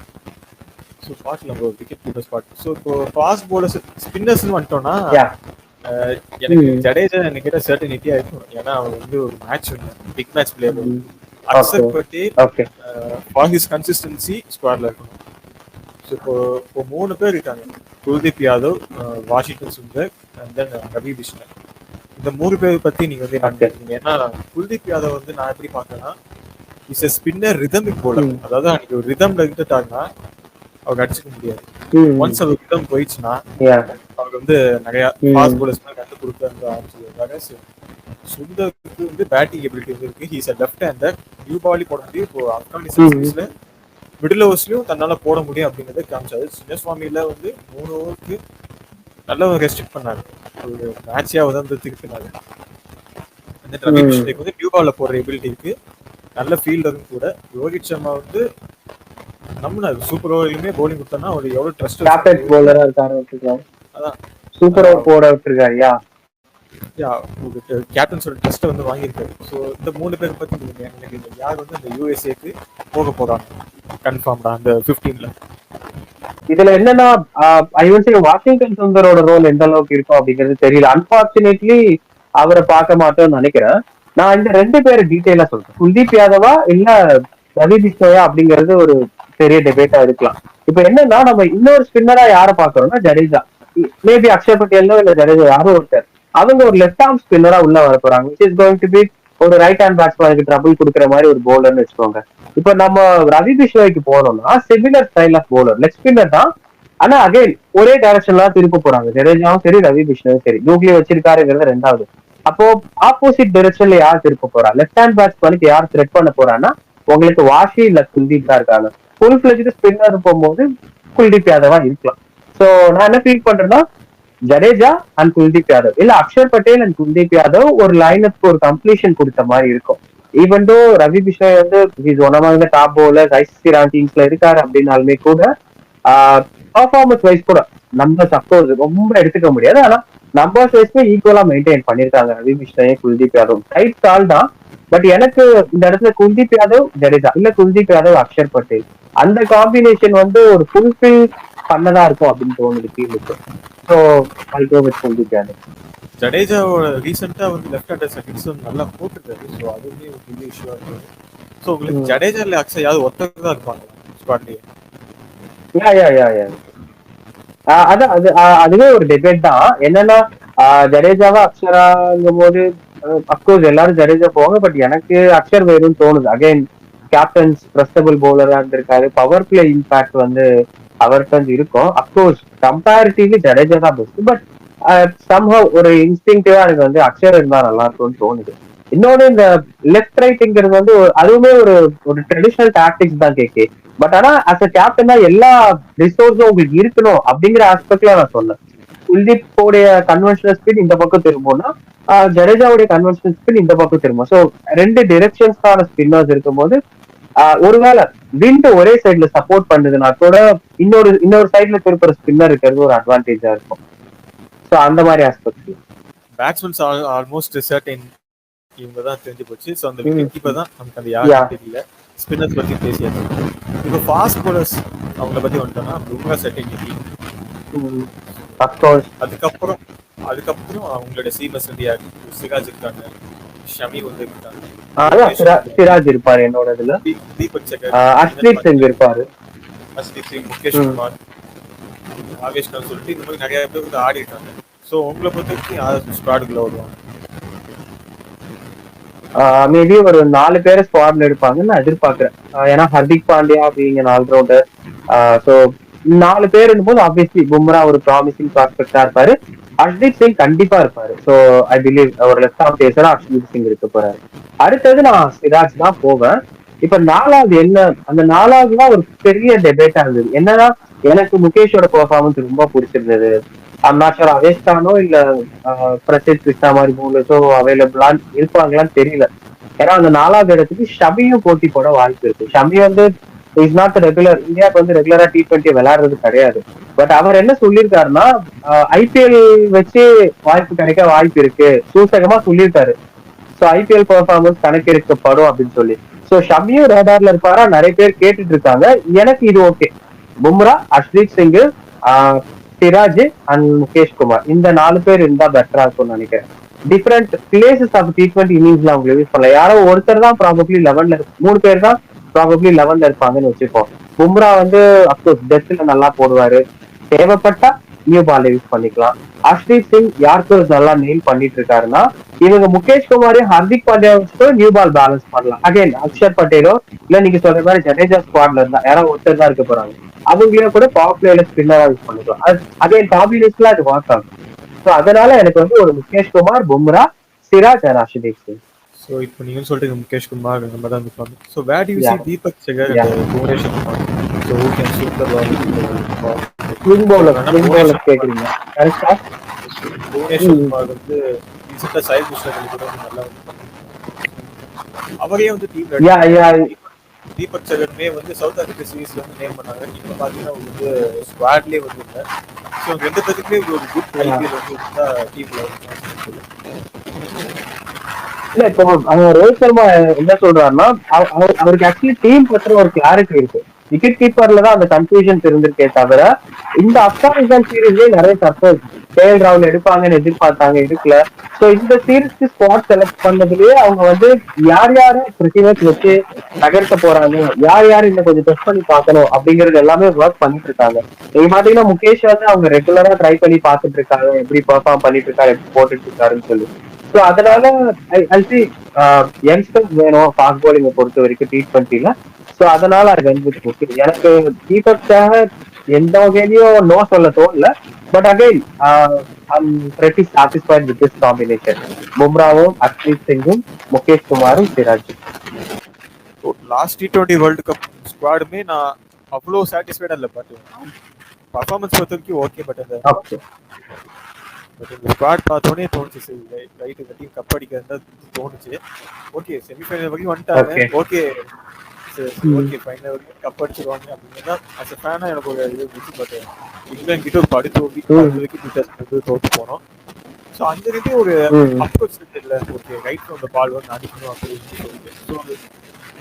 ஸோ பார்க்கலாம் ப்ரோ, விக்கெட் கீப்பர்ஸ் பார்க்கணும். ஸோ இப்போ ஃபாஸ்ட் போலர்ஸ் ஸ்பின்னர்ஸ்னு வந்துட்டோம்னா யா எனக்கு ஜடேஜா எனக்கு கேட்ட சர்டனிட்டியா இருக்கும். ஏன்னா அவர் வந்து ஒரு match big match player, Axar Patel okay for his consistency ஸ்குவாட்ல இருக்கணும். ஸோ இப்போ 3 பேர் இருக்காங்க, Kuldeep Yadav, Washington Sundar and then Ravi Bishnoi. இந்த 3 பேர் பத்தி நீங்க வந்து என்ன நினைக்கிறீங்க? ஏன்னா குல்தீப் யாதவ் வந்து நான் எப்படி பாக்குறேன்னா is a spinner rhythmic bowler. அதாவது அன்னைக்கு ஒரு ரிதம்ல இருந்துட்டாங்கன்னா அவங்க அடிச்சுக்க முடியாது. ஒன்ஸ் அவர் ரிதம் போயிடுச்சுன்னா அவங்க வந்து நிறைய ஃபாஸ்ட் போலர்ஸ் கண்டு கொடுக்க ஆரம்பிச்சிருக்காங்க. சுந்தருக்கு வந்து பேட்டிங் எபிலிட்டி வந்து இருக்கு. He's a left hander, new பாலி போட முடியும். இப்போ ஆப்கானிஸ்தான் சீரீஸ்ல மிடில் ஓவர்ஸ்லயும் தன்னால போட முடியும் அப்படிங்கறத காமிச்சாரு. சின்னசுவாமியில வந்து 3 ஓவருக்கு நல்ல ரெஸ்ட்ரிக்ட் பண்ணாரு, ஒரு மேட்சியா வந்து திருப்பினாரு. அந்த ரவி பிஷ்ணனுக்கு வந்து நியூ பால்ல போடுற எபிலிட்டி இருக்கு, நல்ல ஃபீல்டரும் கூட. ரோஹித் சர்மா வந்து நம்பினாரு, சூப்பர் ஓவர்லயுமே போலிங் கொடுத்தா அவர் எவ்வளவு ட்ரஸ்ட் போலரா இருக்காரு. அதான் சூப்பர் ஓவர் போட விட்டுருக்காரு. கேப்டன்ஸோட ட்ரஸ்ட்டை வந்து வாங்கியிருக்காரு. ஸோ இந்த 3 பேர் பத்தி எனக்கு யார் வந்து அந்த யூஎஸ்ஏக்கு போக போறாங்க கன்ஃபார்ம்டா அந்த 15ல. இதுல என்னன்னா வாஷிங்டன் சுந்தரோட ரோல் எந்த அளவுக்கு இருக்கும் அப்படிங்கிறது தெரியல. அன்பார்ச்சுனேட்லி அவரை பார்க்க மாட்டோம்னு நினைக்கிறேன். நான் இந்த 2 பேரை டீட்டெயிலா சொல்றேன். குல்தீப் யாதவா இல்ல ரவி பிஷ்ணோயா அப்படிங்கிறது ஒரு பெரிய டிபேட்டா இருக்கலாம். இப்ப என்னன்னா நம்ம இன்னொரு ஸ்பின்னரா யாரை பாக்குறோம்னா ஜடேஜா, மேபி அக்ஷர் பட்டேலோ இல்ல ஜடேஜா யாரோ ஒருத்தர். அவங்க ஒரு லெஃப்ட் ஆர்ம் ஸ்பின்னரா உள்ள வர போறாங்க, which is going to be ஒரு ரைட் ஹேண்ட் பேட்ஸ்மேனுக்கு ட்ரபிள் கொடுக்குற மாதிரி ஒரு போலர்னு வச்சுக்கோங்க. இப்ப நம்ம ரவி பிஷ்ணோய்க்கு போனோம்னா similar style of bowler, leg spinner தான். ஆனா அகைன் ஒரே டைரக்ஷன்ல தான் திருப்ப போறாங்க. ஜடேஜாவும் சரி ரவி பிஷ்ணோவும் சரி. ஜூக்லி வச்சிருக்காருங்கிறது 2வது. அப்போ ஆப்போசிட் டைரக்ஷன்ல யார் திருப்ப போறா? லெஃப்ட் ஹேண்ட் பேட்ஸ்மேனுக்கு யார் த்ரெட் பண்ண போறான்னா உங்களுக்கு வாஷி இல்ல குல்தீப் தான் இருக்காங்க. ஃபுல் ஃபிளெஜ்டு ஸ்பின்னர் போகும்போது குல்தீப் யாதவா இருக்கலாம். சோ நான் என்ன ஃபீல் பண்றேன்னா ஜடேஜா அண்ட் குல்தீப் யாதவ் இல்ல அக்ஷர் பட்டேல் அண்ட் குல்தீப் யாதவ் ஒரு லைனுக்கு ஒரு கம்ப்ளீஷன் கொடுத்த மாதிரி இருக்கும். ஈவன் தோ ரவி பிஷ்ணோய் வந்து is one of the top bowlers ICC ரேங்கிங்ஸ்ல இருக்காரு அப்படின்னாலுமே கூட பர்ஃபார்மன்ஸ் வைஸ் கூட நம்பர்ஸ் அப்கோர்ஸ் ரொம்ப எடுத்துக்க முடியாது. ஆனா நம்பர்ஸ் வைஸ்மே ஈக்குவலா மெயின்டைன் பண்ணிருக்காங்க ரவி பிஷ்ணோய் குல்தீப் யாதவ். டைட் கால் தான். பட் எனக்கு இந்த இடத்துல குல்தீப் யாதவ் ஜடேஜா இல்ல குல்தீப் யாதவ் அக்ஷர் பட்டேல் அந்த காம்பினேஷன் வந்து ஒரு ஃபுல்ஃபில் பண்ணதா இருக்கும் அப்படின்னு தோணுது டீமுக்கு. So I go with Kuldeep Yadav. ஜடேஜாவோட ரீசெண்டா வந்து லெஃப்ட் ஹேண்டர் செட்டிங்ஸ் நல்லா போட்டுருக்காரு. ஸோ அதுவுமே ஒரு பெரிய இஷ்யூவா இருக்கு. ஸோ உங்களுக்கு ஜடேஜா இல்ல அக்ஷர் யாவது ஒருத்தர் தான் இருப்பாங்க ஸ்குவாட்லயே. அதான் அதுவே ஒரு டிபேட் தான். என்னன்னா ஜடேஜாவா அக்ஷராங்கும் போது அப்கோர்ஸ் எல்லாரும் ஜடேஜா போவாங்க. பட் எனக்கு அக்ஷர் வேணும்னு தோணுது. அகைன் கேப்டன்ஸ் ட்ரஸ்டபிள் பவுலரா இருந்திருக்காரு. பவர் பிளே இம்பாக்ட் வந்து அவர்கிட்ட வந்து இருக்கும். அப்கோர்ஸ் கம்பேரிட்டிவ்லி ஜடேஜா தான் பெஸ்ட். பட் சம்ஹவ் ஒரு இன்ஸ்டிங்டிவா எனக்கு வந்து அக்ஷர் இருந்தா நல்லா இருக்கும்னு தோணுது. இன்னொன்னு இந்த லெஃப்ட் ரைட்ங்கிறது வந்து அதுவுமே ஒரு ஒரு ட்ரெடிஷனல் டாக்டிக்ஸ் தான் கேக்கே. பட் ஆனா அஸ் அ கேப்டனா எல்லா ரிசோர்ஸும் உங்களுக்கு இருக்கணும் அப்படிங்கிற ஆஸ்பெக்ட்ல நான் சொன்னேன். குல்தீப்போடைய கன்வென்ஷனல் ஸ்பின் இந்த பக்கம் திரும்பும்னா ஜடேஜாவுடைய கன்வென்ஷனல் ஸ்பின் இந்த பக்கம் திரும்பும். ஸோ 2 டிரெக்ஷன்ஸ்க்கான ஸ்பின்னர்ஸ் இருக்கும்போது ஒருவேளை விண்ட் ஒரே சைட்ல சப்போர்ட் பண்ணுதுன்னா கூட இன்னொரு சைட்ல திருப்புற ஸ்பின்னர் இருக்கிறது ஒரு அட்வான்டேஜா இருக்கும். ஸோ அந்த மாதிரி ஆஸ்பெக்ட் பேட்ஸ்மேன்ஸ் ஆல்மோஸ்ட் சர்டன் இவங்க தான் தெரிஞ்சு போச்சு. ஸோ அந்த விக்கெட் கீப்பர் தான் நமக்கு அந்த யாரும் தெரியல. ஸ்பின்னர்ஸ் பத்தி பேசியாச்சு. இப்போ ஃபாஸ்ட் போலர்ஸ் அவங்கள பத்தி வந்துட்டோம்னா பும்ரா சர்டனிட்டி. அதுக்கப்புறம் அவங்களோட சீமஸ் இந்தியா சிராஜ் இருக்காங்க, ஷமி வந்து இருக்காங்க, சிராஜ் இருப்பாரு என்னோட இதுல, தீபக் சகர், அஸ்தீப் சிங் இருப்பாரு, அஸ்தீப் சிங், முகேஷ் குமார், ஆவேஷ் கான் சொல்லிட்டு இந்த மாதிரி நிறைய பேர் வந்து ஆடி இருக்காங்க. ஸோ உங்களை பொறுத்த வரைக்கும் யாரும் ஸ்குவாடுக்குள்ள வருவாங்க? மேபி ஒரு 4 பேரை ஸ்குவாட்ல எடுப்பாங்கன்னு நான் எதிர்பார்க்கிறேன். ஏன்னா ஹர்திக் பாண்டியா அப்படிங்கிற 4 ரவுண்டர். ஸோ 4 பேர் போது ஆப்வியஸ்லி பும்ரா ஒரு ப்ராமிசிங் ப்ராஸ்பெக்டா இருப்பாரு. ஹர்திக் சிங் கண்டிப்பா இருப்பாரு. ஸோ ஐ பிலீவ் ஒரு லெஃப்ட் ஆஃப் பேசரா ஹர்திக் சிங் இருக்க போறாரு. அடுத்தது நான் சிராஜ் தான் போவேன். இப்ப 4வது என்ன, அந்த 4வது தான் ஒரு பெரிய டெபேட்டா இருந்தது. என்னன்னா எனக்கு முகேஷோட பெர்ஃபார்மன்ஸ் ரொம்ப பிடிச்சிருந்தது. அவேஷ் கானோ இல்ல பிரசித் கிருஷ்ணா மாதிரி போலர்ஸோ அவைலபிளா இருப்பாங்களான்னு தெரியல. ஏன்னா அந்த 4வது இடத்துக்கு ஷமியும் போட்டி போட வாய்ப்பு இருக்கு. ஷமி வந்து இஸ் நாட் ரெகுலர், இந்தியாவுக்கு வந்து ரெகுலரா T20 விளையாடுறது கிடையாது. பட் அவர் என்ன சொல்லியிருக்காருன்னா, ஐபிஎல் வச்சு வாய்ப்பு கிடைக்க வாய்ப்பு இருக்கு சூசகமா சொல்லியிருக்காரு. சோ ஐபிஎல் பெர்ஃபார்மன்ஸ் கணக்கெடுக்கப்படும் அப்படின்னு சொல்லி. சோ ஷமியும் ரேடார்ல இருப்பாரா நிறைய பேர் கேட்டுட்டு இருக்காங்க. எனக்கு இது ஓகே. பும்ரா, அர்ஷ்தீப் சிங், சிராஜ் அண்ட் முகேஷ் குமார், இந்த 4 பேர் இருந்தா பெட்டரா இருக்கும்னு நினைக்கிறேன். டிஃபரெண்ட் பிளேசஸ் ஆஃப் T20 இன்னிங்ஸ்ல அவங்க யூஸ் பண்ணலாம். யாரோ ஒருத்தர் தான் ப்ராபப்ளி 11ல, 3 பேர் தான் ப்ராபப்ளி 11ல இருப்பாங்கன்னு வச்சுப்போம். பும்ரா வந்து அப்கோர்ஸ் டெத்ல நல்லா போடுவாரு, தேவைப்பட்டா நியூ பால் யூஸ் பண்ணிக்கலாம். அர்ஷ்தீப் சிங் யார்கர்ஸ் நல்லா நெயில் பண்ணிட்டு இருக்காருன்னா, இவங்க முகேஷ் குமாரையும் ஹர்திக் பாண்டியாவும் நியூ பால் பேலன்ஸ் பண்ணலாம். அகைன் அக்ஷர் பட்டேலோ இல்ல நீங்க சொல்ற மாதிரி ஜடேஜா ஸ்குவாட்ல இருந்தா யாராவது ஒருத்தர் தான் இருக்க போறாங்க, அவங்களையும் கூட பவர் பிளேல ஸ்பின்னரா யூஸ் பண்ணிக்கலாம். அகைன் காம்பினேஷன்ல அது ஒர்க் ஆகும். ஸோ அதனால எனக்கு வந்து ஒரு முகேஷ் குமார், பும்ரா, சிராஜ் அண்ட் அர்ஷ்தீப் சிங். ஸோ இப்போ நீங்கள் சொல்றீங்க முகேஷ் குமார் நம்ம தான் இருப்பாங்க. So where do you see Deepak Chahar and Bhuvneshwar Kumar? So who can shoot the ball? Swing bowler கேக்குறீங்க கரெக்டா? புவனேஸ்வர் குமார் வந்து ரீசெண்டாக சைட் புஷ்டர்கள் கூட நல்லா அவரே வந்து டீம்ல தீபக் சகருமே வந்து சவுத் ஆப்பிரிக்கா சீரீஸ்ல வந்து நேம் பண்ணாங்க. இப்போ பார்த்தீங்கன்னா அவங்க வந்து ஸ்குவாட்லேயே வந்து இல்லை. ஸோ ரெண்டு பேருக்குமே ஒரு குட் ஐபிஎல் வந்து இருந்தா டீம்ல இல்ல. இப்போ ரோஹித் சர்மா என்ன சொல்றாருன்னா, அவருக்கு ஆக்சுவலி டீம் பத்திர ஒரு கிளாரிட்டி இருக்கு. விக்கெட் கீப்பர்ல தான் அந்த கன்ஃபியூஷன் இருந்திருக்கே தவிர, இந்த ஆப்கானிஸ்தான் சீரீஸ்லயே நிறைய சர்ப்ரைஸ். கேஎல் ராகுல் எடுப்பாங்கன்னு எதிர்பார்த்தாங்க, எடுக்கல. சோ இந்த சீரீஸ்க்கு ஸ்பாட் செலக்ட் பண்ணதுலயே அவங்க வந்து யார் யாரு பிரிட்டிமேட் வச்சு நகர்த்த போறாங்க, யார் யாரு இன்னும் கொஞ்சம் டெஸ்ட் பண்ணி பார்க்கணும் அப்படிங்கறது எல்லாமே ஒர்க் பண்ணிட்டு இருக்காங்க. நீங்க பாத்தீங்கன்னா முகேஷ் வந்து அவங்க ரெகுலரா ட்ரை பண்ணி பார்த்துட்டு இருக்காங்க, எப்படி பெர்ஃபார்ம் பண்ணிட்டு இருக்காரு, எப்படி போட்டுட்டு இருக்காருன்னு சொல்லி. சோ அதனால யங்ஸ்டர்ஸ் வேணும் ஃபாஸ்ட் பவுலிங்கை பொறுத்த வரைக்கும் T20ல. சோ அதனால அது வந்து எனக்கு தீபக் சஹர் எந்த வகையிலயும் நோ சொல்ல தோணல. But again I'm pretty satisfied with this combination. பும்ராவும், அர்ஷ்தீப் சிங்கும், முகேஷ் குமாரும், சிராஜும். லாஸ்ட் T20 வேர்ல்டு கப் ஸ்குவாடுமே நான் அவ்வளோ சாட்டிஸ்ஃபைடா இல்லை. பட் பர்ஃபார்மன்ஸ் பொறுத்த வரைக்கும் ஓகே. பட் அந்த ஸ்குவாட் பார்த்தோன்னே தோணுச்சு, சரி ரைட் இந்த டீம் கப் அடிக்கிறது தோணுச்சு. ஓகே செமிஃபைனல் வரைக்கும் வந்துட்டாங்க, ஓகே ஓகே ஃபைனல் வரைக்கும் கப் அடிச்சிருவாங்க அப்படின்னு தான் அஸ் அ ஃபேனா எனக்கு ஒரு இது இருந்துச்சு. பட் இங்கிலாந்து கிட்ட ஒரு படுத்து தோத்து போனோம். ஸோ அந்த ரீதி ஒரு அப்ரோச் இல்லை. ஓகே ரைட் ஃப்ரம் த பால் வந்து அடிக்கணும் அப்படின்னு சொல்லிட்டு. ஸோ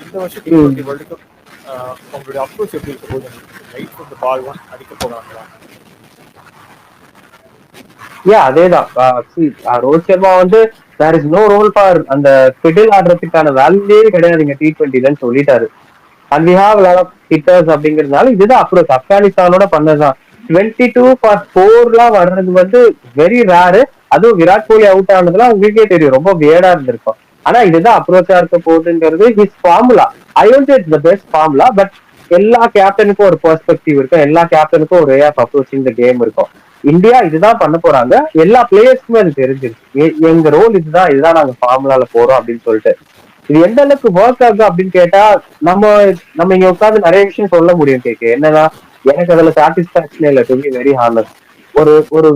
இந்த வருஷம் T20 வேர்ல்டு கப் அவங்களுடைய அப்ரோச் எப்படி இருக்க போது, right from the ball one அடிக்க போறாங்களா? அதேதான். ரோஹித் சர்மா வந்து there is no role for அந்த ஃபிடில் ஆடுறதுக்கான வேல்யூவே கிடையாதுங்க T20லன்னு சொல்லிட்டாரு. and we have a lot of hitters அப்படிங்கிறதுனால இதுதான் அப்ரோச். ஆப்கானிஸ்தானோட பண்ணதுதான். 22 for 4 வர்றது வந்து வெரி ரேரு. அதுவும் விராட் கோலி அவுட் ஆனதுலாம் உங்களுக்கே தெரியும், ரொம்ப வியர்டா இருந்திருக்கும். ஆனா இதுதான் அப்ரோச்சா இருக்க போகுதுங்கிறது his formula. I don't say it's the best formula, but எல்லா கேப்டனுக்கும் ஒரு பெர்ஸ்பெக்டிவ் இருக்கும், எல்லா கேப்டனுக்கும் ஒரு way of approaching the game இருக்கும். இந்தியா இதுதான் பண்ண போறாங்க, எல்லா பிளேயர்ஸ்க்குமே அது தெரிஞ்சிருக்கு. எங்க ரோல் இதுதான் நாங்க ஃபார்முலால போறோம் அப்படின்னு சொல்லிட்டு. இது எந்த அளவுக்கு ஒர்க் ஆகுது அப்படின்னு கேட்டா, நம்ம இங்க உட்காந்து நிறைய விஷயம் சொல்ல முடியும். என்னன்னா எனக்கு அதுல சாட்டிஸ்பாக்சன் இல்லை, டு பி வெரி ஹானஸ்ட். ஒரு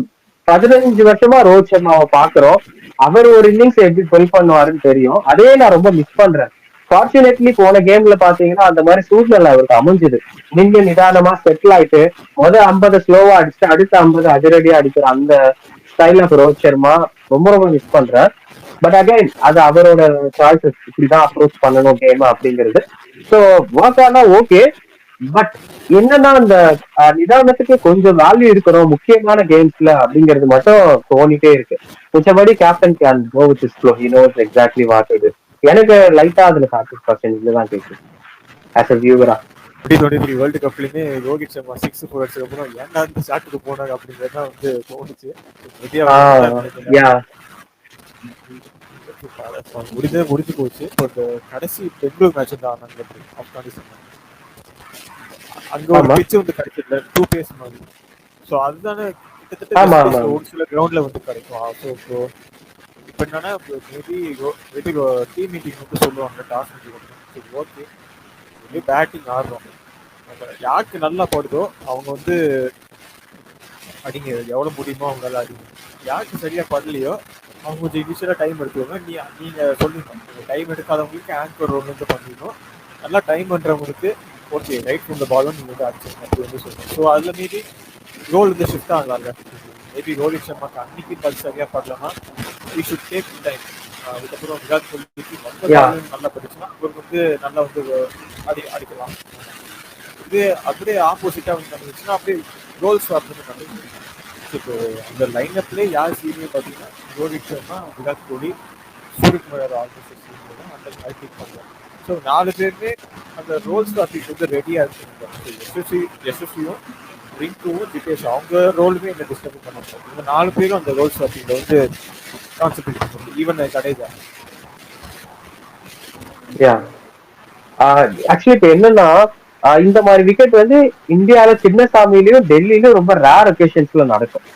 15 வருஷமா ரோஹித் சர்மாவை பாக்குறோம். அவர் ஒரு இன்னிங்ஸ் எப்படி ஃபெல் பண்ணுவாருன்னு தெரியும். அதே நான் ரொம்ப மிஸ் பண்றேன். ஃபார்ச்சுனேட்லி போன கேம்ல பாத்தீங்கன்னா அந்த மாதிரி சூழ்நிலை அவருக்கு அமைஞ்சது. நின்று நிதானமா செட்டில் ஆயிட்டு 50 ஸ்லோவா அடிச்சுட்டு அடுத்த 50 அதிரடியா அடிக்கிற அந்த ஸ்டைல் ஆஃப் ரோஹித் சர்மா ரொம்ப ரொம்ப மிஸ் பண்றேன். பட் அகைன் அது அவரோட சாய்ஸஸ், இப்படிதான் அப்ரோச் பண்ணணும் கேம் அப்படிங்கிறது. ஸோ ஒர்க் ஆனா ஓகே. பட் என்னன்னா அந்த நிதானத்துக்கு கொஞ்சம் வேல்யூ இருக்கணும் முக்கியமான கேம்ஸ்ல அப்படிங்கிறது மட்டும் தோணிட்டே இருக்கு. மிச்சபடி captain can go with his flow. He knows exactly what it is. எனக்கு லைட்டா அதுல சாட்டிஸ்பாக்சன் இதுதான் கேட்குது ஆஸ் அ வியூவரா. T20 வேர்ல்டு கப்லயுமே ரோஹித் சர்மா 6 4 அடிச்சதுக்கு அப்புறம் ஏன்னா அந்த ஷாட்டுக்கு போனாங்க அப்படிங்கிறது தான் வந்து தோணுச்சு. முடிஞ்சு போச்சு. பட் கடைசி பெங்களூர் மேட்ச் தான் ஆப்கானிஸ்தான், அங்க ஒரு பிட்ச் வந்து கிடைக்கல, 2 பேஸ் மாதிரி. ஸோ அதுதானே கிட்டத்தட்ட ஒரு சில கிரவுண்ட்ல வந்து கிடைக்கும். ஸோ இப்போ என்னன்னா மேபி டீம் மீட்டிங் வந்து சொல்லுவாங்க, டாஸ் மீட்டிங். ஓகே பேட்டிங் ஆடுறோம், யாருக்கு நல்லா படுதோ அவங்க வந்து அடிங்க, எவ்வளவு முடியுமோ அவங்களால அடிங்க. யாருக்கு சரியா படலையோ அவங்க கொஞ்சம் இனிஷியலா டைம் எடுத்துக்கோங்க. நீங்க சொல்லுங்க, டைம் எடுக்காதவங்களுக்கு ஆங்கர் ரோல் வந்து பண்ணிடணும். நல்லா டைம் பண்றவங்களுக்கு ஓகே ரைட் ஃப்ரம் த பாலும் நீங்கள் வந்து அடிச்சிருங்க அப்படி வந்து சொல்லுங்கள். ஸோ அதில் மீறி ரோல் வந்து ஷிஃப்ட் ஆகலாம்ல. மேபி ரோஹித் சர்மாக்கு அன்னைக்கு பல் சரியாக படலன்னா வி ஷுட் டேக் டைம். அதுக்கப்புறம் விராட் கோலிக்கு வந்த பாலும் நல்லா படிச்சுன்னா அவருக்கு வந்து நல்லா வந்து அடிக்கலாம். இது அப்படியே ஆப்போசிட்டாக வந்து நடந்துச்சுன்னா அப்படியே ரோல் ஸ்வாப் வந்து நடந்துச்சு. ஸோ இப்போ அந்த லைனப்லேயே யார் சீனியர் பார்த்தீங்கன்னா ரோஹித் சர்மா, விராட் கோலி, சூரியகுமார் ஆல்மோஸ்ட் சீனியர் அந்த மாதிரி பிக் பண்ணலாம். ஸோ 4 பேருமே அந்த ரோல் ஸ்வாப்பிங் வந்து ரெடியாக இருக்குங்க. எஸ்எஸ்சியும் ரிங்கும் ஜிகேஷ் அவங்க ரோலுமே என்ன டிஸ்டர்ப் பண்ண மாட்டாங்க. இந்த 4 பேரும் அந்த ரோல் ஸ்வாப்பிங்கில் வந்து கான்சென்ட்ரேட் பண்ணுவாங்க. ஈவன் கடைதா ஆக்சுவலி இப்ப என்னன்னா இந்த மாதிரி விக்கெட் வந்து இந்தியால சின்னசாமியிலயும் டெல்லியிலும் ரொம்ப ரேர் ஒகேஷன்ஸ்ல நடக்கும்.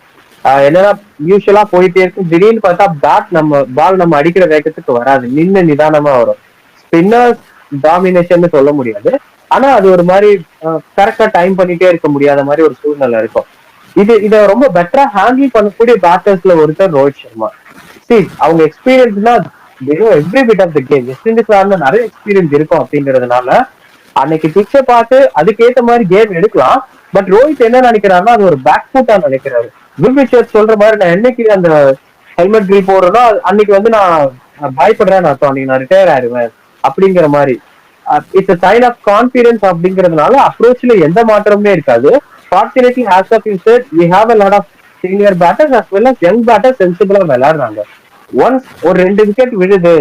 என்னன்னா யூஸ்வலா போயிட்டே இருக்கும், திடீர்னு பார்த்தா பால் நம்ம அடிக்கிற வேகத்துக்கு வராது, நின்று நிதானமா வரும். ஸ்பின்னர்ஸ் டாமினேஷன் சொல்ல முடியாது, ஆனா அது ஒரு மாதிரி கரெக்டா டைம் பண்ணிட்டே இருக்க முடியாத மாதிரி ஒரு சூழ்நிலை இருக்கும். இதை ரொம்ப பெட்டரா ஹேண்டில் பண்ணக்கூடிய பேட்டர்ஸ்ல ஒருத்தர் ரோஹித் சர்மா. அவங்க எக்ஸ்பீரியன்ஸ்னா every bit of the game West Indies விளையாடுல நிறைய எக்ஸ்பீரியன்ஸ் இருக்கும் அப்படிங்கிறதுனால அன்னைக்கு பிச்சை பார்த்து அதுக்கேற்ற மாதிரி கேம் எடுக்கலாம். பட் ரோஹித் என்ன நினைக்கிறாருன்னா அது ஒரு பேக் ஃபுட்டா நினைக்கிறாரு. வில் ரிச்சர்ட்ஸ் சொல்ற மாதிரி நான் என்னைக்கு அந்த ஹெல்மெட் ட்ரில் போடுறேனோ அன்னைக்கு வந்து நான் பயப்படுறேன் அர்த்தம், அன்னைக்கு நான் ரிட்டையர் ஆயிடுவேன் அப்படிங்கிற மாதிரி. இட்ஸ் சைன் ஆஃப் கான்பிடன்ஸ் அப்படிங்கிறதுனால அப்ரோச்ல எந்த மாற்றமுமே இருக்காது. Fortunately as of you set we have a lot of senior batters as well as young batters சென்சிபிளா விளையாடுறாங்க. ஒன்ஸ் ஒரு 2 விக்கெட் விழுது,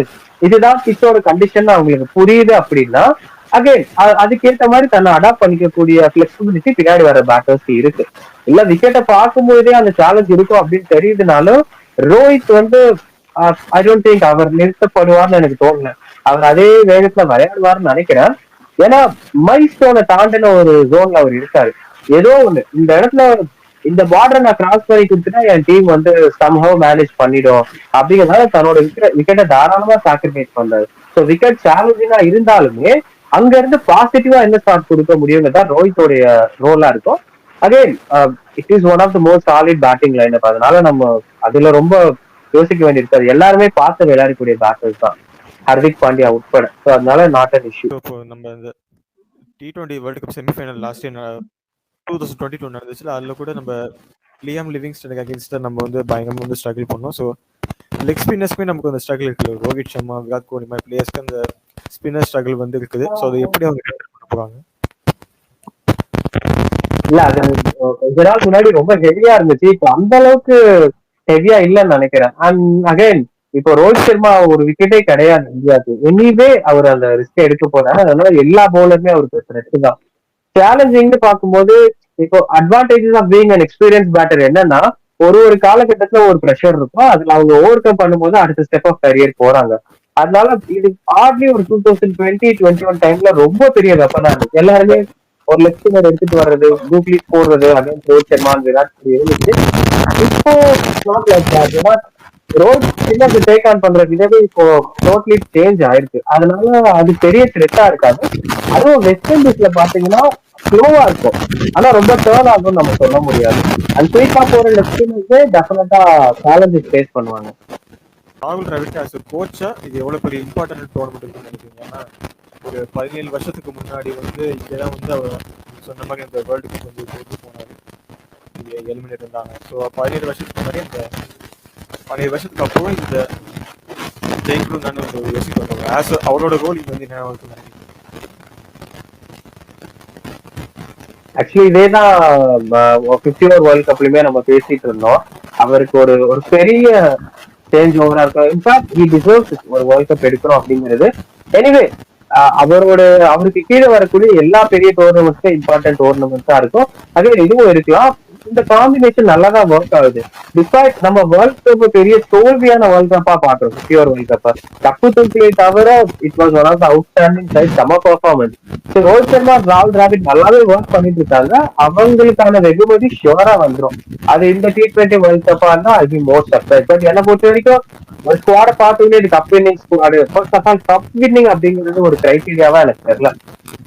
இதுதான் பிச்சோட கண்டிஷன் அவங்களுக்கு புரியுது அப்படின்னா அகைன் அதுக்கேற்ற மாதிரி தன்னை அடாப்ட் பண்ணிக்கக்கூடிய பிளெக்சிபிலிட்டி பின்னாடி வர பேட்டர்ஸ்க்கு இருக்கு. இல்ல விக்கெட்டை பார்க்கும்போதே அந்த சேலஞ்ச் இருக்கும் அப்படின்னு தெரியுதுனாலும் ரோஹித் வந்து ஐ டோன்ட் திங்க் அவர் நிறுத்தப்படுவார்னு எனக்கு தோணல. அவர் அதே வேகத்துல விளையாடுவார்னு நினைக்கிறேன். ஏன்னா மைல்ஸ்டோனை தாண்டின ஒரு ஜோன்ல அவர் இருக்காரு. ஏதோ ஒண்ணு இந்த இடத்துல இந்த பார்டரை நான் கிராஸ் பண்ணி கொடுத்துட்டா என் டீம் வந்து சம்ஹவ் மேனேஜ் பண்ணிடும் அப்படிங்கிறதால தன்னோட விக்கெட்டை தாராளமா சாக்ரிஃபைஸ் பண்றாரு. ஸோ விக்கெட் சேலஞ்சிங்கா இருந்தாலுமே அங்க இருந்து பாசிட்டிவா என்ன ஸ்டார்ட் கொடுக்க முடியுங்கிறதா ரோஹித்தோடைய ரோலா இருக்கும். Again it is one of the most solid batting lineup. அதனால நம்ம அதுல ரொம்ப யோசிக்க வேண்டியிருக்காது. எல்லாருமே பார்த்து விளையாடக்கூடிய பேட்டர்ஸ் தான், ஹர்திக் பாண்டியா உட்பட. ஸோ அதனால நாட் அன் இஷ்யூ. இப்போ நம்ம இந்த T20 world cup semifinal last year 2022 நடந்துச்சுல, அதில் கூட நம்ம லியாம் லிவிங்ஸ்டனுக்கு அகேன்ஸ்டாக நம்ம வந்து பயங்கரமாக வந்து ஸ்ட்ரகிள் பண்ணோம். ஸோ லெக் ஸ்பின்னர்ஸ்மே நமக்கு அந்த ஸ்ட்ரகிள் இருக்குது. ரோஹித் சர்மா, விராட் கோலி மாதிரி பிளேயர்ஸ்க்கு அந்த ஸ்பின்னர் ஸ்ட்ரகிள் வந்து இருக்குது. ஸோ அதை எப்படி அவங்க கண்ட்ரோல் பண்ண போகிறாங்க? இல்ல அது கொஞ்ச நாள் முன்னாடி ரொம்ப ஹெவியா இருந்துச்சு, இப்போ அந்த அளவுக்கு ஹெவியா இல்லைன்னு நினைக்கிறேன். அண்ட் அகைன் இப்போ ரோஹித் சர்மா ஒரு விக்கெட்டே கிடையாது இந்தியாவுக்கு. எனிவே அவர் அந்த ரிஸ்க் எடுக்க போறாரு. அதனால எல்லா பவுலருமே அவருக்கு த்ரெட் தான். சேலஞ்சிங்னு பார்க்கும்போது இப்போ advantages of being an experience batter என்னன்னா ஒரு காலகட்டத்துல ஒரு ப்ரெஷர் இருக்கும், அதுல அவங்க ஓவர் கம் பண்ணும்போது அடுத்த ஸ்டெப் ஆஃப் கரியர் போறாங்க. அதனால இது ஹார்ட்லி ஒரு 2020-21 டைம்ல ரொம்ப பெரிய வெப்பனா இருக்கு. எல்லாருமே ஒரு லெக் ஸ்பின்னர் எடுத்துட்டு வர்றது, கூகுளி போடுறது, அகைன் ரோஹித் சர்மா, விராட் கோலி இருந்துச்சு. இப்போ நாட் லைக் தட். ஏன்னா ரோஹித் ஸ்பின்னர் டேக் ஆன் பண்ற விதவே இப்போ டோட்டலி சேஞ்ச் ஆயிருக்கு. அதனால அது பெரிய த்ரெட்டா இருக்காது. அதுவும் வெஸ்ட் இண்டீஸ்ல பாத்தீங்கன்னா ஸ்லோவா இருக்கும், ஆனா ரொம்ப டேர்ன் ஆகும்னு நம்ம சொல்ல முடியாது. அண்ட் குயிக்கா போற லெக்ஸ்பின்னர்ஸே டெஃபினட்டா சேலஞ்சஸ் ஃபேஸ் பண்ணுவாங்க. ராகுல் டிராவிட் ஆஸ் கோச்சா இது எவ்வளவு பெரிய இம்பார்ட்டன்ட் டோர்னமெண்ட் இருக்குன்னு நினைக்கிறீங்க? ஏன்னா ஒரு 17 வருஷத்துக்கு முன்னாடி வந்து இங்கதான் வந்து அவர் சொன்ன மாதிரி அந்த வேர்ல்டு கப் வந்து தோற்று போனாரு, எலிமினேட் இருந்தாங்க. ஸோ 17 வருஷத்துக்கு முன்னாடி அந்த 17 வருஷத்துக்கு அப்புறம் இந்த ஜெயிக்கணும் தானே ஒரு யோசிப்பாங்க. ஆஸ் அவரோட ரோல் இங்க வந்து என்ன நினைக்கிறீங்க? ஆக்சுவலி இதேதான் 50 ஓவர் வேர்ல்ட் கப்லயுமே நம்ம பேசிட்டு இருந்தோம். அவருக்கு ஒரு பெரிய சேஞ்ச் ஓவரா இருக்கும். இன்ஃபேக்ட் ஹி டிசர்வ்ஸ் ஒரு வேர்ல்ட் கப் எடுக்கணும் அப்படிங்கிறது. எனிவே அவருக்கு கீழே வரக்கூடிய எல்லா பெரிய டோர்னமெண்ட்ஸும் இம்பார்ட்டன்ட் டோர்னமெண்ட்ஸா இருக்கும். அதே இதுவும் இருக்கலாம். இந்த காம்பினேஷன் நல்லாதான் ஒர்க் ஆகுது. டிஸ்பைட் நம்ம வேர்ல்ட் கப் பெரிய தோல்வியான வேர்ல்ட் கப்பா பாக்குறோம். 50 ஓவர் வேர்ல்ட் கப்பா கப்பு தூக்கிலே தவிர it was one of the outstanding side, செம பெர்ஃபார்மன்ஸ். ரோஹித் சர்மா, ராகுல் டிராவிட் நல்லாவே ஒர்க் பண்ணிட்டு இருக்காங்க. அவங்களுக்கான வெகுமதி ஷியோரா வந்துடும். அது இந்த T20 வேர்ல்ட் கப்பா இருந்தா அது மோஸ்ட் சர்ப்ரைஸ். பட் என்னை பொறுத்த வரைக்கும் ஒரு ஸ்குவாட பார்த்துக்கிட்டே இது cup winning squad. First of all cup winning அப்படிங்கிறது ஒரு கிரைட்டீரியாவா எனக்கு தெரியல.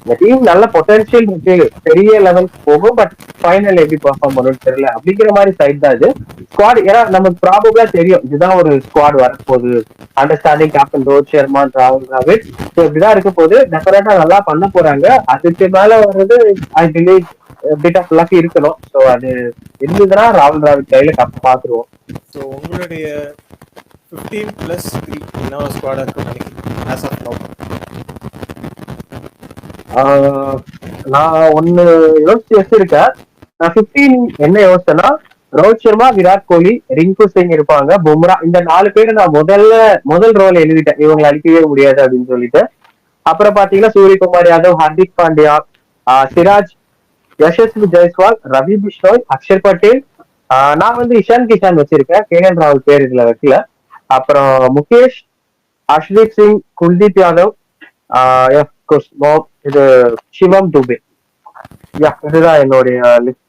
இந்த டீம் நல்ல பொட்டன்ஷியல் இருக்கு, பெரிய லெவலுக்கு போகும். பட் ஃபைனல் எப்படி பெர்ஃபார்ம் பண்ணும் வரும்னு தெரியல அப்படிங்கிற மாதிரி சைட் தான் இது ஸ்குவாட். ஏன்னா நமக்கு ப்ராபபிளா தெரியும் இதுதான் ஒரு ஸ்குவாட் வரப்போகுது. அண்டர்ஸ்டாண்டிங் கேப்டன் ரோஹித் சர்மா, ராகுல் டிராவிட், ஸோ இப்படிதான் இருக்க போது. டெஃபினட்டா நல்லா பண்ண போறாங்க. அதுக்கு மேல வர்றது I believe bit of luck இருக்கணும். ஸோ அது இருந்ததுன்னா ராகுல் டிராவிட் கையில கப் பாத்துருவோம். ஸோ உங்களுடைய 15+3 என்ன ஸ்குவாடா இருக்குன்னு நினைக்கிறீங்க ஆஸ் ஆஃப் நவ்? நான் ஒன்னு யோசிச்சு வச்சிருக்கேன். நான் 15 என்ன யோசிச்சேன்னா ரோஹித் சர்மா, விராட் கோலி, ரிங்கு சிங் இருப்பாங்க, பும்ரா, இந்த 4 பேரை நான் முதல் ரோல் எழுதிட்டேன், இவங்களை அழிக்கவே முடியாது அப்படின்னு சொல்லிட்டு. அப்புறம் பாத்தீங்கன்னா சூரியகுமார் யாதவ், ஹர்திக் பாண்டியா, சிராஜ், யசஸ்வி ஜெய்ஸ்வால், ரவி பிஷ்ணோய், அக்ஷர் பட்டேல். நான் வந்து இஷான் கிஷான் வச்சிருக்கேன், கேஎல் ராகுல் பேர் இதுல வைக்கல. அப்புறம் முகேஷ், அர்ஷ்தீப் சிங், குல்தீப் யாதவ், இது சிவம் துபே. இதுதான் என்னுடைய லிஸ்ட்.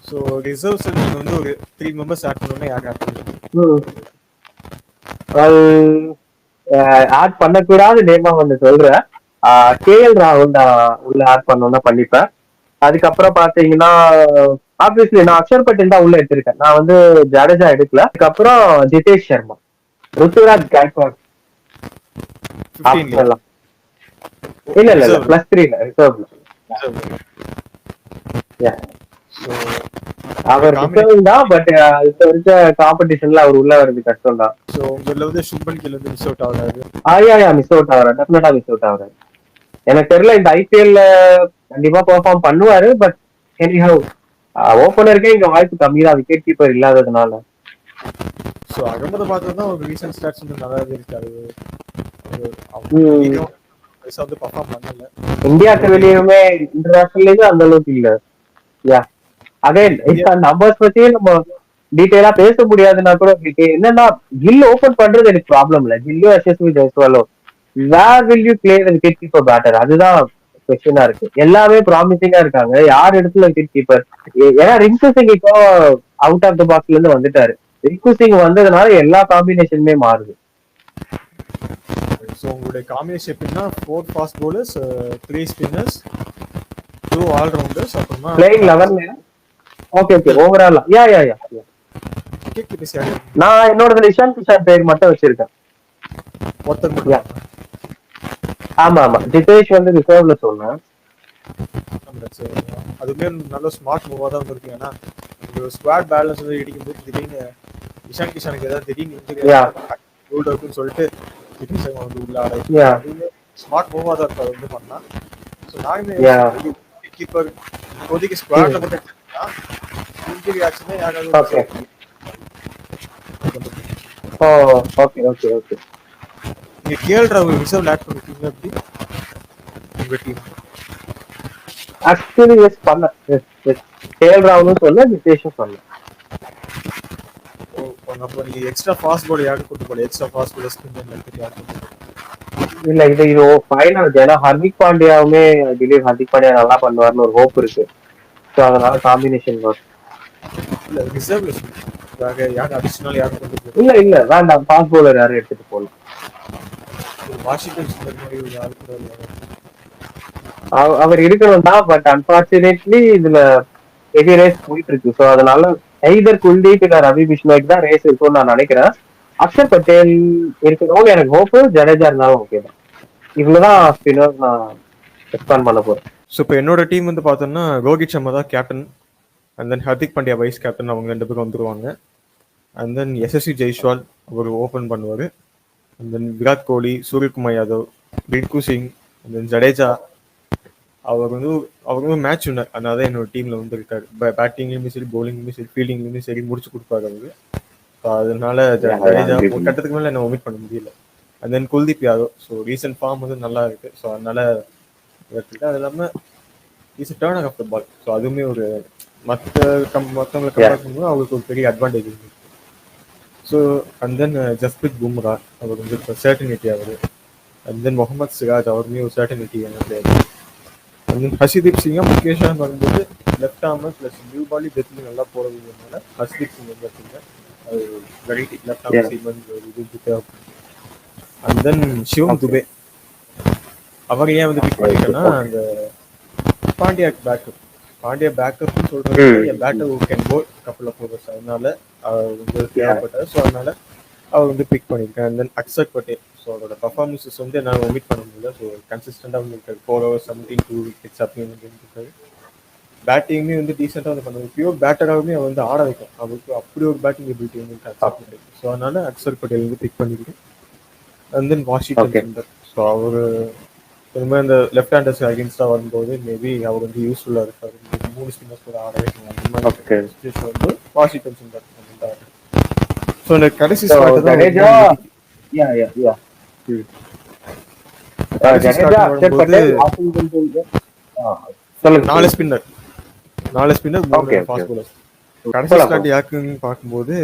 ஸோ ரிசர்வ்ஸ் நீங்க வந்து ஒரு 3 மெம்பர்ஸ் ஆட் பண்ணணும்னா யார் ஆட் பண்ணுவீங்க? ஆட் பண்ணக்கூடாது நேமா வந்து சொல்றேன். கேஎல் ராகுல் நான் உள்ள ஆட் பண்ணணும்னா பண்ணிப்பேன். அதுக்கப்புறம் பாத்தீங்கன்னா ஆப்வியஸ்லி நான் அக்ஷர் பட்டேல் தான் உள்ள எடுத்திருக்கேன். நான் வந்து ஜடேஜா எடுக்கல. அதுக்கப்புறம் ஜிதேஷ் சர்மா, ருத்துராஜ் கைக்வாட். இல்ல இல்ல இல்ல +3 ரிசர்வ்ல. அவர் ரிசர்வ் தான், பட் இப்ப இருக்க காம்படிஷன்ல அவர் உள்ள வர்றது கஷ்டம் தான். சோ உங்கள வந்து சுப்மன் கில் வந்து மிஸ் அவுட் ஆகுறாரு. மிஸ் அவுட் ஆகுறாரு, டெஃபினட்டா மிஸ் அவுட் ஆகுறாரு. எனக்கு தெரியல இந்த ஐபிஎல்ல கண்டிப்பா பெர்ஃபார்ம் பண்ணுவாரு, பட் எனிஹவ் ஓபனருக்கே இங்க வாய்ப்பு கம்மி தான், விக்கெட் கீப்பர் இல்லாததுனால. சோ அகமது பார்த்தா ஒரு ரீசன்ட் ஸ்டாட்ஸ் வந்து நல்லாவே இருக்காரு. வந்து பெர்ஃபார்ம் பண்ணல. இந்தியாக்கு வெளியுமே இன்டர்நேஷனல்ல அந்த அளவுக்கு இல்ல. அகைன் நம்பர்ஸ் பத்தியே நம்ம டீடைலா பேச முடியாதுன்னா கூட என்னன்னா கில் ஓபன் பண்றது எனக்கு ப்ராப்ளம் இல்ல. கில்லோ யசஸ்வி ஜெய்ஸ்வாலோ where will you play the wicket keeper batter, அதுதான் கொஸ்டினா இருக்கு. எல்லாமே ப்ராமிசிங்கா இருக்காங்க, யார் இடத்துல விக்கெட் கீப்பர்? ஏன்னா ரிங்கு சிங் இப்போ அவுட் ஆஃப் த பாக்ஸ்ல இருந்து வந்துட்டாரு. ரிங்கு சிங் வந்ததுனால எல்லா காம்பினேஷனுமே மாறுது. ஸோ உங்களுடைய காம்பினேஷன் எப்படின்னா 4 ஃபாஸ்ட் பவுலர்ஸ், 3 ஸ்பின்னர்ஸ், 2 ஆல்ரவுண்டர்ஸ், அப்புறமா பிளேயிங் 11. ஓகே ஓவரால் நான் என்னோட இஷான் கிஷான் பேர் மட்டும் வச்சிருக்கேன். ஆமா ஜிதேஷ் வந்து ரிசர்வ்ல சொன்னேன். அதுமே நல்ல ஸ்மார்ட் மூவா தான் இருக்கு. ஏன்னா ஒரு ஸ்குவாட் பேலன்ஸ் வந்து இடிக்கும்போது திடீர்னு இஷான் கிஷானுக்கு ஏதாவது திடீர்னு இன்ஜுரி சொல்லிட்டு வந்து உள்ள ஸ்மார்ட் மூவா தான் இருக்கு. அது வந்து பண்ணா. ஸோ நானுமே கீப்பர் இப்போதைக்கு ஸ்குவாட்ல மட்டும் இன்ஜுரி ஆச்சுன்னா யாராவது நீங்க கேஎல் ராகுல் ரிசர்வ் ஆட் பண்ணிருக்கீங்க அப்படி உங்க டீம்? ஆக்சுவலி எஸ் பண்ண கேஎல் ராகுலும் சொல்ல, ஜிதேஷும் சொல்ல. அப்போ நீங்க எக்ஸ்ட்ரா ஃபாஸ்ட் பால் யாருக்கு கொண்டு போல? எக்ஸ்ட்ரா ஃபாஸ்ட் பால் இல்ல இது ஃபைனல். ஏன்னா ஹர்திக் பாண்டியாவுமே ஹர்திக் பாண்டியா நல்லா பண்ணுவார்னு ஒரு ஹோப் இருக்கு. ஸோ அதனால காம்பினேஷன் வரும். இல்ல வேண்டாம், ஃபாஸ்ட் பவுலர் யாரும் எடுத்துட்டு போகலாம். அவர் இருக்கணும் தான், பட் அன்பார்ச்சுனேட்லி இதுல ஹெவி ரேஸ் போயிட்டு இருக்கு. ஸோ அதனால எய்தர் குல்தீப் இல்ல ரவி பிஷ்ணோய்க்கு தான் ரேஸ் இருக்கும்னு நான் நினைக்கிறேன். அக்ஷர் பட்டேல் இருக்கணும்னு எனக்கு ஹோப்பு. ஜடேஜா இருந்தாலும் ஓகே தான். இவ்வளவுதான் ஸ்பின்னர் நான் எக்ஸ்பேண்ட் பண்ண போறேன். ஸோ இப்போ என்னோட டீம் வந்து பார்த்தோம்னா ரோஹித் சர்மா தான் captain, and then Hardik Pandya vice captain, அவங்க 2 பேரும் வந்துருவாங்க. அண்ட் தென் யசஸ்வி ஜெய்ஸ்வால் அவர் ஓப்பன் பண்ணுவார். And then Virat Kohli, Suryakumar Yadav, Rinku Singh, and then Jadeja. அவர் வந்து மேட்ச் வின்னர், அதனால தான் என்னோட டீமில் வந்து இருக்காரு. பேட்டிங்லேயுமே சரி, பவுலிங்லேயுமே சரி, ஃபீல்டிங்லேயுமே சரி முடிச்சு கொடுப்பாரு அவரு. ஸோ அதனால ஜடேஜா ஒரு கட்டத்துக்கு மேலே என்ன ஒமிட் பண்ண முடியல. And then Kuldeep Yadav, so recent form வந்து நல்லா இருக்கு. ஸோ அதனால அது இல்லாமல் is turner of the ball. So அதுவுமே ஒரு மற்றவங்களை கம்பேர் பண்ணும்போது அவருக்கு ஒரு பெரிய அட்வான்டேஜ் இருக்கு. So and then Jasprit Bumrah, அவர் வந்து இப்போ சர்டனிட்டி ஆகுது. அண்ட் தென் முகமது சிராஜ், அவருமே ஒரு certainty player. And then Arshdeep சிங்கா, முகேஷான் வரும்போது லெஃப்ட் ஆர்மர் ப்ளஸ் நியூ பாலி டெத்லி நல்லா போடுறதுனால ஹர்ஷதீப் சிங் வந்து பார்த்தீங்கன்னா அது வெரைட்டி லெஃப்ட் ஆர்மர் சீமன் இது தேவைப்படும். அண்ட் தென் சிவம் துபே, அவர் ஏன் வந்து பிக் பண்ணிட்டேன்னா அந்த பாண்டியாக்கு பேக்கப். பாண்டியா பேக்கப்னு சொல்றது batter who can go couple of overs, அதனால அவர் வந்து தேவைப்பட்டார். ஸோ அதனால அவர் வந்து பிக் பண்ணியிருக்கேன். And then Akshar Patel. So அவரோட பர்ஃபார்மன்ஸஸ் வந்து என்னால் ஒமிட் பண்ண முடியல. ஸோ கன்சிஸ்டண்டாக வந்து இருக்காரு. 4 overs 17 2 wickets அப்படின்னு வந்து இருக்காரு. பேட்டிங்குமே வந்து டீசெண்டாக வந்து பண்ணுவாங்க. பியூர் பேட்டராகவுமே அவர் வந்து ஆட வைக்கும். அவருக்கு அப்படி ஒரு பேட்டிங் எபிலிட்டி வந்து அக்ஷர் பட்டேல். ஸோ அதனால அக்ஷர் பட்டேல் வந்து பிக் பண்ணியிருக்கேன். And then Washington Sundar. So அவர் இந்த மாதிரி இந்த லெஃப்ட் ஹேண்டர்ஸ் அகேன்ஸ்டாக வரும்போது மேபி அவர் வந்து யூஸ்ஃபுல்லாக இருக்காரு. 3 ஸ்பின்னர்ஸ் கூட ஆட வைக்கணும். அந்த மாதிரி சுச்சுவேஷன் வந்து வாஷிங்டன் சுந்தர். ஸோ இந்த கடைசி ஸ்லாட் தான் நாலு ஸ்பின்னர் 3 ஃபாஸ்ட் பவுலர்ஸ். கடைசி ஸ்லாட் யாருக்குன்னு பார்க்கும்போது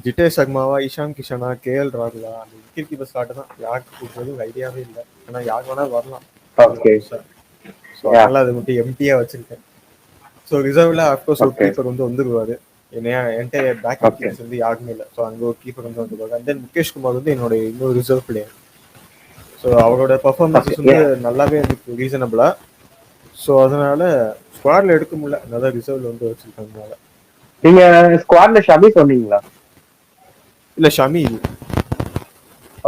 ஜிதேஷ் சர்மாவா, இஷான் கிஷனா, கேஎல் ராகுலா, அந்த விக்கெட் கீப்பர் ஸ்லாட் தான் யாருக்கு கொடுக்குறது ஐடியாவே இல்லை. ஏன்னா யாருக்கு வேணா வரலாம். ஸோ அதனால அதை மட்டும் எம்டியா வச்சிருக்கேன். ஸோ ரிசர்வ்ல அப்கோர்ஸ் ஒரு கீப்பர் வந்து வந்துருவாரு. என்கிட்ட பேக் கீப்பர்ஸ் வந்து யாருமே இல்லை. ஸோ அங்கே ஒரு கீப்பர் வந்து வந்துருவாரு. அண்ட் தென் முகேஷ் குமார் வந்து என்னோட இன்னொரு ரிசர்வ் பிளேயர். ஸோ அவரோட பர்ஃபார்மன்ஸஸ் வந்து நல்லாவே இருக்கு, ரீசனபிளா. ஸோ அதனால ஸ்குவாட்ல எடுக்க முடியல, நல்லா ரிசர்வ்ல வந்து வச்சிருக்காங்க. நீங்க ஸ்குவாட்ல ஷமி சொன்னீங்களா? இல்ல ஷமி இல்ல.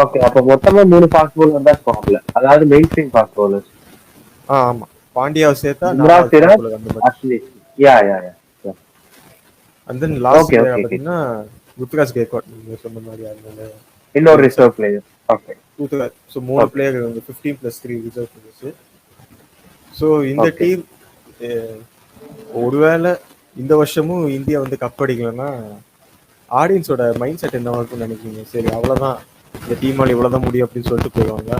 ஓகே, அப்ப மொத்தமா 3 ஃபாஸ்ட் பவுலர் தான் ஸ்குவாட்ல, அதாவது மெயின் ஸ்ட்ரீம் ஃபாஸ்ட் பவுலர்ஸ். ஆமா, பாண்டியாவை சேர்த்தா அண்ட் தென் லாஸ்ட் பாத்தீங்கன்னா ருத்ராஜ் கேக்வாட் நீங்க சொன்ன மாதிரி இன்னொரு reserve player. Okay, Ruturaj. So 3 player வந்து 15+3 ரிசர்வ் பிளேயர்ஸ். ஸோ இந்த டீம் ஒருவேளை இந்த வருஷமும் இந்தியா வந்து கப் அடிக்கலன்னா ஆடியன்ஸோட மைண்ட் செட் என்ன இருக்குன்னு நினைக்கிறீங்க? சரி அவ்வளோதான், இந்த டீமால் இவ்வளோதான் முடியும் அப்படின்னு சொல்லிட்டு போயிடுவாங்க.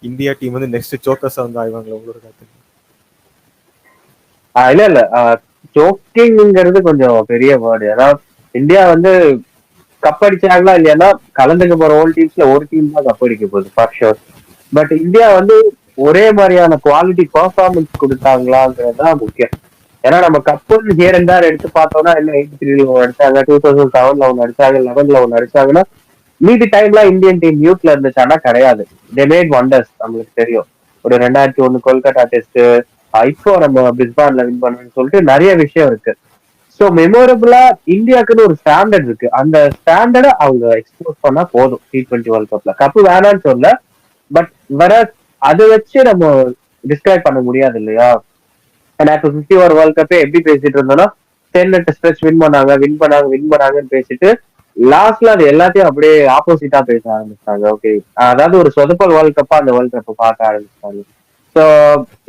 இந்தியா டீம் வந்து நெக்ஸ்ட் சோக்கர்ஸா வந்து ஆயிவாங்களா உங்களோட கருத்து? இல்ல ஜோக்கிங்கிறது கொஞ்சம் பெரிய வேர்டு. ஏன்னா இந்தியா வந்து கப் அடிச்சாங்களா இல்லையானா கலந்துக்க போற ஹோல் டீம்ஸ்ல ஒரு டீம் தான் கப் அடிக்க போகுது ஃபார் ஷோர். பட் இந்தியா வந்து ஒரே மாதிரியான குவாலிட்டி பெர்ஃபார்மன்ஸ் கொடுத்தாங்களாங்கிறது தான் முக்கியம். ஏன்னா நம்ம கப்பு ஹியர் அண்ட் தேர் எடுத்து பார்த்தோம்னா என்ன 83 ஒன்று அடிச்சாங்க, 2007 ஒன்று அடிச்சாங்க, 11 ஒன்று அடிச்சாங்கன்னா மீதி டைம்லாம் இந்தியன் டீம் மியூட்ல இருந்துச்சானா கிடையாது. They made wonders. நம்மளுக்கு தெரியும், ஒரு 2001 கொல்கத்தா டெஸ்ட், இப்போ நம்ம பிரிஸ்பான்ல வின் பண்ணணும்னு சொல்லிட்டு நிறைய விஷயம் இருக்கு. ஸோ மெமோரபிளா இந்தியாவுக்குன்னு ஒரு ஸ்டாண்டர்ட் இருக்கு. அந்த ஸ்டாண்டர்டை அவங்க எக்ஸ்போஸ் பண்ணா போதும். T20 வேர்ல்ட் கப்ல கப்பு வேணான்னு சொல்ல, பட் வர அதை வச்சு நம்ம டிஸ்கிரைப் பண்ண முடியாது இல்லையா? ஏன்னா இப்போ 50 ஓவர் வேர்ல்ட் கப்பே எப்படி பேசிட்டு இருந்தோம்னா 10 ஸ்ட்ரெச் வின் பண்ணாங்கன்னு பேசிட்டு லாஸ்ட்ல அது எல்லாத்தையும் அப்படியே ஆப்போசிட்டா பேச ஆரம்பிச்சாங்க. ஓகே, அதாவது ஒரு சொதப்பல் வேர்ல்ட் கப்பா அந்த வேர்ல்ட் கப்பை பார்க்க ஆரம்பிச்சாங்க. ஸோ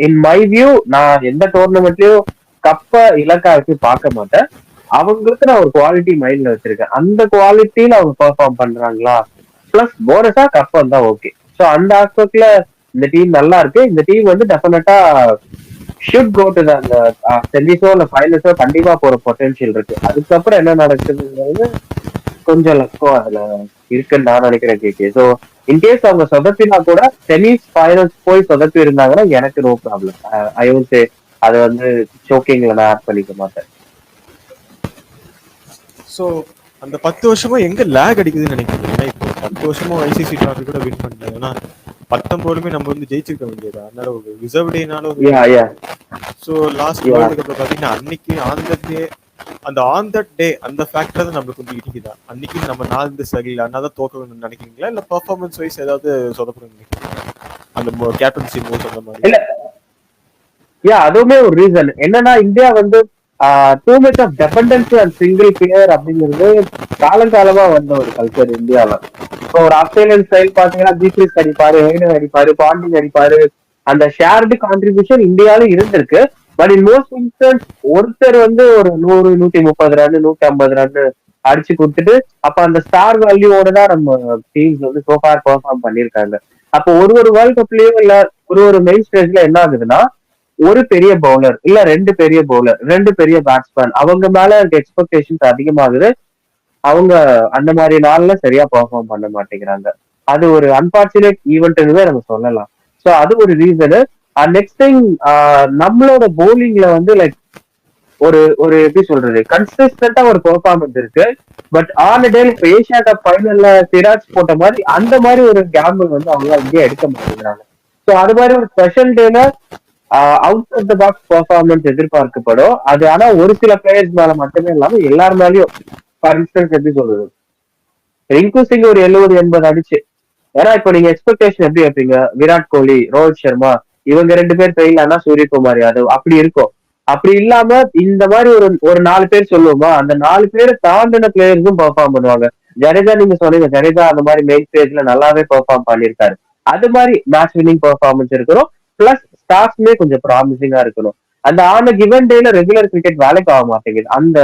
இன் மை வியூ நான் எந்த டோர்னமெண்ட்லயும் கப்பை இலக்கா வச்சு பார்க்க மாட்டேன். அவங்களுக்கு நான் ஒரு குவாலிட்டி மைண்ட்ல வச்சிருக்கேன். அந்த குவாலிட்டியில அவங்க பெர்ஃபார்ம் பண்றாங்களா, பிளஸ் போனஸா கப் வந்தா ஓகே. ஸோ அந்த ஆஸ்பெக்ட்ல இந்த டீம் நல்லா இருக்கு. இந்த டீம் வந்து டெஃபினட்டா ஷுட் கோ டு அந்த செமிஸோ இல்ல ஃபைனல்ஸோ கண்டிப்பா போற பொட்டன்ஷியல் இருக்கு. அதுக்கப்புறம் என்ன நடக்குதுங்கிறது கொஞ்சம் லக்கம் அதுல இருக்குன்னு நான் நினைக்கிறேன் கேகே. ஸோ இன்கேஸ் அவங்க சொதப்பினா கூட செமிஸ் ஃபைனல்ஸ் போய் சொதப்பி இருந்தாங்கன்னா எனக்கு no problem. I would say அதை வந்து ஷோக்கிங்ல நான் ஆட் பண்ணிக்க மாட்டேன். ஸோ அந்த 10 வருஷமா எங்க லேக் அடிக்குதுன்னு நினைக்கிறேன். ஏன்னா இப்போ 10 வருஷமா ஐசிசி டிராஃபி கூட வின் பண்ணிட்டாங்க. ஏன்னா 19 நம்ம வந்து ஜெயிச்சிருக்க வேண்டியது. அதனால ஒரு ரிசர்வ் டேனால ஸோ லாஸ்ட் வேர்ல்டு கப்ல பாத்தீங்கன்னா அன்னைக்கு ஆன் தட் டே அந்த ஃபேக்டர் தான் நம்மளுக்கு வந்து இடிக்குதா? அன்னைக்கு நம்ம நாலு சரியில்லை அதனால தான் தோக்கணும்னு நினைக்கிறீங்களா, இல்ல பர்ஃபார்மன்ஸ் வைஸ் ஏதாவது சொதப்பணும் நினைக்கிறீங்களா? அந்த கேப்டன்சி மோஸ் அந்த மாதிரி இல்ல, அதுவுமே ஒரு ரீசன். என்னன்னா இந்தியா வந்து too much of dependency and single player அப்படிங்கிறது காலங்காலமா வந்த ஒரு கல்ச்சர் இந்தியாவில. இப்போ ஒரு ஆஸ்திரேலியன் ஸ்டைல் பாத்தீங்கன்னா ஜீப்ரிஸ் அடிப்பாரு, ஹெய்டன் அடிப்பாரு, பாண்டிங் அடிப்பாரு. அந்த ஷேர்டு கான்ட்ரிபியூஷன் இந்தியாவில இருந்திருக்கு. பட் இன் மோஸ்ட் இன்ஸ்டன்ஸ் ஒருத்தர் வந்து ஒரு 100, 130 ரன், 150 ரன் அடிச்சு கொடுத்துட்டு அப்ப அந்த ஸ்டார் வேல்யூவோட தான் நம்ம டீம்ஸ் வந்து சோஃபார் பெர்ஃபார்ம் பண்ணிருக்காங்க. அப்போ ஒரு வேர்ல்ட் கப்லயும் இல்ல ஒரு மெயின் ஸ்டேஜ்ல என்ன ஆகுதுன்னா ஒரு பெரிய பவுலர் இல்ல 2 பெரிய பவுலர், 2 பெரிய பேட்ஸ்மேன் அவங்க மேல எக்ஸ்பெக்டேஷன்ஸ் அதிகமாகுது. அவங்க அந்த மாதிரி நாள்ல சரியா பெர்ஃபார்ம் பண்ண மாட்டேங்கிறாங்க. அது ஒரு அன்பார்ச்சுனேட் ஈவெண்ட்னு நம்ம சொல்லலாம். ஸோ அது ஒரு ரீசனு. நெக்ஸ்ட் திங், நம்மளோட பவுலிங்ல வந்து லைக் ஒரு எப்படி சொல்றது, கன்சிஸ்டன்டா ஒரு பெர்ஃபார்மன்ஸ் இருக்கு. பட் ஆன் டே இப்ப ஏசியா கப் ஃபைனல்ல சிராஜ் போட்ட மாதிரி அந்த மாதிரி ஒரு கேம்பிள் வந்து அவங்க இங்கே எடுக்க மாட்டேங்கிறாங்க. ஸோ அது மாதிரி ஒரு ஸ்பெஷல் டேல out of the box performance எதிர்பார்க்கப்படும். அது ஆனா ஒரு சில பிளேயர்ஸ் மேல மட்டுமே இல்லாம எல்லார் மேலயும். ஃபார் இன்ஸ்டன்ஸ் எப்படி சொல்றது, ரிங்கு சிங் ஒரு 70-80 அடிச்சு. ஏன்னா இப்ப நீங்க எக்ஸ்பெக்டேஷன் எப்படி வைப்பீங்க, விராட் கோலி, ரோஹித் சர்மா இவங்க 2 பேர் ஃபெயில் ஆனா சூரியகுமார் யாதவ் அப்படி இருக்கும். அப்படி இல்லாம இந்த மாதிரி ஒரு ஒரு 4 பேர் சொல்லுவோமா, அந்த 4 பேரை தாண்டின பிளேயர்ஸும் பெர்ஃபார்ம் பண்ணுவாங்க. ஜடேஜா நீங்க சொன்னீங்க, ஜடேஜா அந்த மாதிரி மெயின் ஸ்டேஜ்ல நல்லாவே பெர்ஃபார்ம் பண்ணியிருக்காரு. அது மாதிரி மேட்ச் வின்னிங் பெர்ஃபார்மன்ஸ் இருக்கணும். பிளஸ் ஸ்டார்ஸ்மே கொஞ்சம் ப்ராமிசிங்கா இருக்கணும். அந்த ஆன கிவன் டேல ரெகுலர் கிரிக்கெட் வேலைக்கு ஆக மாட்டேங்குது. அந்த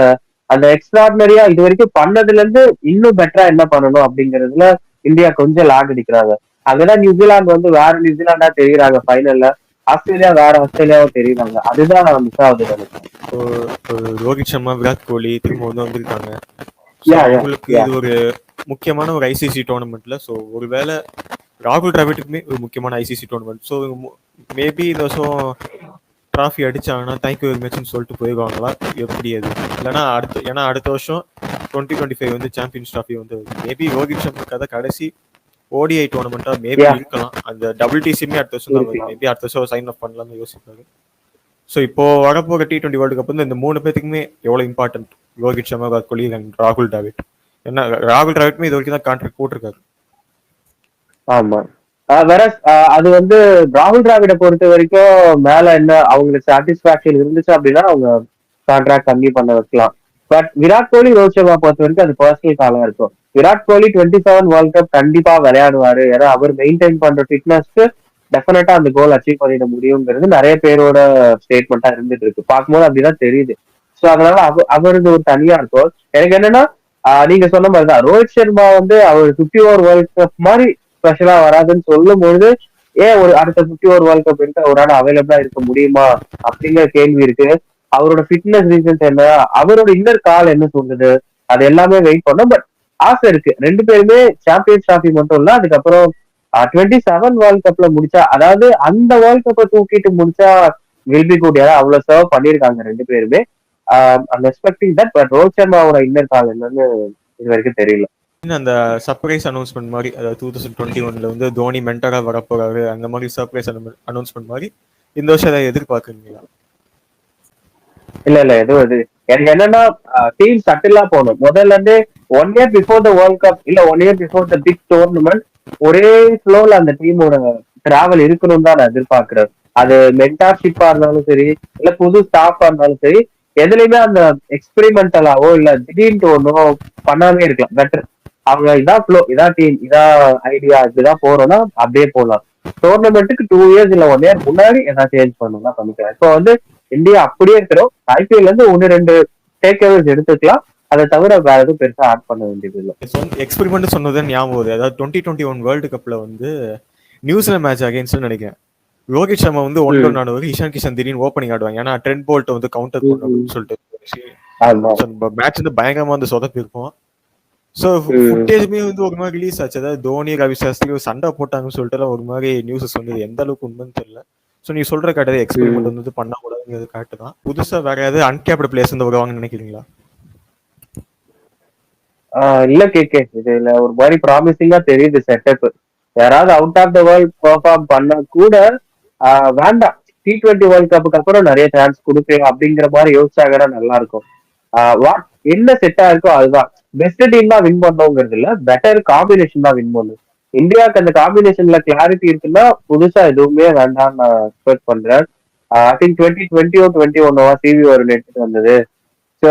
அந்த எக்ஸ்ட்ராடினரியா இது வரைக்கும் பண்ணதுல இருந்து இன்னும் பெட்டரா என்ன பண்ணணும் அப்படிங்கறதுல இந்தியா கொஞ்சம் லாக் அடிக்கிறாங்க. அங்கதான் நியூசிலாந்து வந்து வேற நியூசிலாண்டா தெரியுறாங்க ஃபைனல்ல, ஆஸ்திரேலியா வேற ஆஸ்திரேலியாவோ தெரியுறாங்க. அதுதான் மிஸ் ஆகுது நினைக்கிறேன். ரோஹித் சர்மா, விராட் கோலி திரும்ப வந்திருக்காங்க. அவங்களுக்கு Yeah. இது ஒரு முக்கியமான ஒரு ஐசிசி டோர்னமெண்ட்ல. ஸோ ஒருவேளை ராகுல் டிராவிட்டுக்குமே ஒரு முக்கியமான ஐசிசி டோர்னமெண்ட். ஸோ மேபி இந்த வருஷம் டிராஃபி அடிச்சாங்கன்னா தேங்க்யூ வெரி மச்னு சொல்லிட்டு போயிடுவாங்களா எப்படி அது, இல்லைன்னா அடுத்த வருஷம் 2025 வந்து சாம்பியன்ஸ் டிராஃபி வந்து மேபி ரோஹித் சர்மாக்காக கடைசி ஓடிஐ டோர்னமெண்ட்டா மேபி இருக்கலாம். அந்த WTCமே அடுத்த வருஷம் தான் வரும். மேபி அடுத்த வருஷம் சைன் அப் பண்ணலாம்னு யோசிப்பாரு. ஸோ இப்போ வரப்போகிற T20 வேர்ல்டு கப் வந்து இந்த 3 பேத்துக்குமே எவ்வளோ இம்பார்ட்டன்ட், ரோஹித் சர்மா, விராட் கோலி அண்ட் ராகுல் டிராவிட். ஏன்னா ராகுல் டிராவிட்மே இது வரைக்கும் தான் கான்ட்ராக்ட் போட்டிருக்காரு. ஆமா, வேற அது வந்து ராகுல் டிராவிட பொறுத்த வரைக்கும் மேல என்ன அவங்களுக்கு சாட்டிஸ்பாக்சன் இருந்துச்சு அப்படின்னா அவங்க கான்ட்ராக்ட் கம்மி பண்ண வைக்கலாம். பட் விராட் கோலி, ரோஹித் சர்மா பொறுத்த வரைக்கும் அது பர்சனல் காலம் இருக்கும். விராட் கோலி 27 வேர்ல்ட் கப் கண்டிப்பா விளையாடுவாரு. ஏன்னா அவர் மெயின்டைன் பண்ற ஃபிட்னஸ்க்கு டெஃபினட்டா அந்த கோல் அச்சீவ் பண்ணிட முடியுங்கிறது நிறைய பேரோட ஸ்டேட்மெண்டா இருந்துட்டு இருக்கு. பார்க்கும்போது அப்படிதான் தெரியுது. சோ அதனால அவருக்கு ஒரு தனியா இருக்கும். எனக்கு என்னன்னா நீங்க சொன்ன மாதிரிதான் ரோஹித் சர்மா வந்து அவர் 50 ஓவர் வேர்ல்ட் கப் மாதிரி ஸ்பெஷலா வராதுன்னு சொல்லும் பொழுது ஏன் ஒரு அடுத்த 50 ஓவர் வேர்ல்ட் கப் இருக்கு அவரால் அவைலபிளா இருக்க முடியுமா அப்படிங்கிற கேள்வி இருக்கு. அவரோட ஃபிட்னஸ் ரீசன்ஸ் என்ன, அவரோட இன்னர் கால் என்ன சொல்லுது, அது எல்லாமே வெயிட் பண்ணோம். பட் ஆசை இருக்கு. 2 பேருமே சாம்பியன்ஸ் டிராஃபி மட்டும் இல்ல, அதுக்கப்புறம் 27 வேர்ல்ட் கப்ல முடிச்சா, அதாவது அந்த வேர்ல்ட் கப்பை தூக்கிட்டு முடிச்சா வில் பி குட். யாரா அவ்வளவு சர்வ் பண்ணிருக்காங்க 2 பேருமே. Expecting that. பட் ரோஹித் சர்மாவோட இன்னர் கால் என்னன்னு இது வரைக்கும் தெரியல. அந்த சர்ப்ரைஸ் அனௌன்ஸ்மெண்ட் மாதிரி, அதாவது 2021 வந்து தோனி மென்டரா வரப்போறாரு, அந்த மாதிரி சர்ப்ரைஸ் அனௌன்ஸ்மெண்ட் மாதிரி இந்த வருஷம் அதை எதிர்பார்க்குறீங்களா? இல்ல எதுவும் இது எனக்கு என்னன்னா டீம் சட்டிலா போகணும். முதல்ல இருந்தே 1 year before the world cup இல்ல 1 year before the big tournament ஒரே ஃப்ளோல அந்த டீமோட டிராவல் இருக்கணும் தான் நான் எதிர்பார்க்கிறேன். அது மென்டார்ஷிப்பா இருந்தாலும் சரி, இல்ல புது ஸ்டாஃபா இருந்தாலும் சரி, எதுலையுமே அந்த எக்ஸ்பெரிமெண்டலாவோ இல்ல திடீர்னு ஒன்றும் பண்ணாமே இருக்கலாம் பெட்டர். அவங்க இதான் ஃப்ளோ, இதான் டீம், இதான் ஐடியா, இப்படிதான் போறோம்னா அப்படியே போகலாம். டோர்னமெண்ட்டுக்கு 2 இயர்ஸ் இல்ல 1 இயர் முன்னாடி ஏதாவது சேஞ்ச் பண்ணணும்னா பண்ணிக்கிறேன். இப்போ வந்து இந்தியா அப்படியே இருக்கிறோம். IPL இருந்து 1-2 டேக் ஓவர்ஸ் எடுத்துக்கலாம். அதை தவிர வேற எதுவும் பெருசா ஆட் பண்ண வேண்டியது இல்லை. எக்ஸ்பெரிமெண்ட் சொன்னது ஞாபகம். அதாவது 2021 வேர்ல்டு கப்ல வந்து நியூசிலாந்து மேட்ச் அகைன்ஸ்ட் நினைக்கிறேன், ரோஹித் சர்மா வந்து 1 ரன் ஆனவர், இஷான் கிஷன் திடீர்னு ஓப்பனிங் ஆடுவாங்க. ஏன்னா ட்ரெண்ட் போல்ட் வந்து கவுண்டர் பண்ணணும்னு சொல்லிட்டு மேட்ச் வந்து பயங்கரமா வந்து சொதப்பி இருக்கும். ஸோ ஃபுட்டேஜ்மே வந்து ஒரு மாதிரி ரிலீஸ் ஆச்சு. அதாவது தோனி, ரவி சாஸ்திரி சண்டை போட்டாங்கன்னு சொல்லிட்டு ஒரு மாதிரி நியூஸஸ் வந்து எந்த அளவுக்கு உண்மைன்னு தெரியல. ஸோ நீ சொல்ற கரெக்டாக எக்ஸ்பெரிமெண்ட் வந்து பண்ணக்கூடாதுங்கிறது கரெக்ட் தான். புதுசா வேற ஏதாவது அன்கேப்டு பிளேயர்ஸ் வந்து வருவாங்கன்னு நினைக்கிறீங்களா? இல்ல கேக்கே, இதுல ஒரு மாதிரி ப்ராமிசிங்கா தெரியுது செட்டப். யாராவது out of the world perform பண்ண கூட வேண்டாம், T20 வேர்ல்ட் கப்புக்கு அப்புறம் நிறைய சான்ஸ் கொடுப்பீங்க அப்படிங்கிற மாதிரி யோசிச்சாங்கன்னா நல்லா இருக்கும். வாட் என்ன செட்டா இருக்கோ அதுதான். பெஸ்ட் டீம் தான் வின் பண்ணோங்கிறது இல்ல, பெட்டர் காம்பினேஷன் தான் வின் பண்ணும். இந்தியாவுக்கு அந்த காம்பினேஷன்ல கிளாரிட்டி இருக்குன்னா புதுசா எதுவுமே வேண்டாம்னு நான் எக்ஸ்பெக்ட் பண்றேன். ஐ திங்க் 2020-21 சிவி ஒரு நெட் வந்தது. ஸோ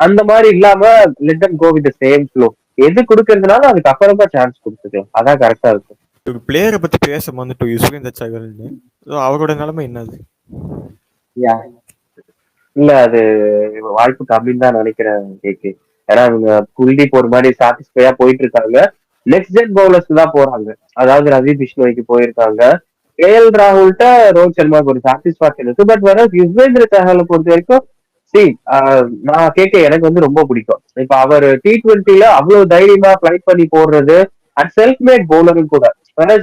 அந்த மாதிரி இல்லாம let them go with the same flow. எது கொடுக்கறதுனால அதுக்கு அப்புறமா சான்ஸ் கொடுத்துக்கலாம், அதான் கரெக்டா இருக்கும். ஒரு பிளேயரை பத்தி பேச வந்துட்டு யுஸ்வேந்தர் சகல்னு, அவரோட நிலைமை என்னது? இல்ல அது வாய்ப்பு கம்மின்னு தான் நினைக்கிறேன் கேக்கு. ஏன்னா அவங்க குல்தீப் ஒரு மாதிரி சாட்டிஸ்ஃபையா போயிட்டு இருக்காங்க. நெக்ஸ்ட் ஜென் பவுலர்ஸ் தான் போறாங்க. அதாவது ரவி பிஷ்ணோய்க்கு போயிருக்காங்க. KL ராகுல்கிட்ட ரோஹித் சர்மாவுக்கு ஒரு சாட்டிஸ்பாக்சன் இருக்கு. பட் வேற யுஸ்வேந்திர சஹலை பொறுத்த வரைக்கும் நான் எனக்கு வந்து ரொம்ப பிடிக்கும். இப்ப அவர் T20ல அவ்வளவு தைரியமா பிளைட் பண்ணி போடுறது அண்ட் செல்ஃப் மேட் பவுலரும் கூட.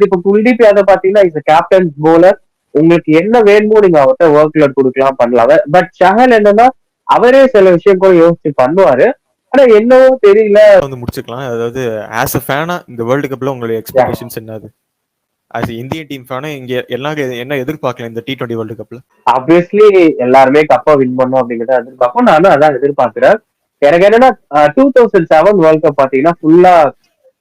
இப்ப குல்தீப் யாதவ் பாத்தீங்கன்னா இஸ் கேப்டன் பவுலர். உங்களுக்கு என்ன வேணுமோ நீங்க அவர்கிட்ட ஒர்க் லோட் கொடுக்கலாம், பண்ணலாம். பட் சஹல் என்னன்னா அவரே சில விஷயம் கூட யோசிச்சு பண்ணுவாரு. ஆனா என்னவோ தெரியல வந்து முடிச்சுக்கலாம். அதாவது ஆஸ் அ ஃபேனா இந்த வேர்ல்டு கப்ல உங்களுடைய எக்ஸ்பெக்டேஷன்ஸ் என்னது? as இந்தியன் டீம் ஃபேனா இங்க எல்லாரும் என்ன எதிர்பார்க்கலாம் இந்த T20 வேர்ல்டு கப்ல? ஆப்வியஸ்லி எல்லாருமே கப்பை வின் பண்ணும் அப்படிங்கிறத எதிர்பார்ப்போம். நானும் அதான் எதிர்பார்க்கிறேன். எனக்கு என்னன்னா 2007 வேர்ல்ட் கப் பாத்தீங்கன்னா ஃபுல்லா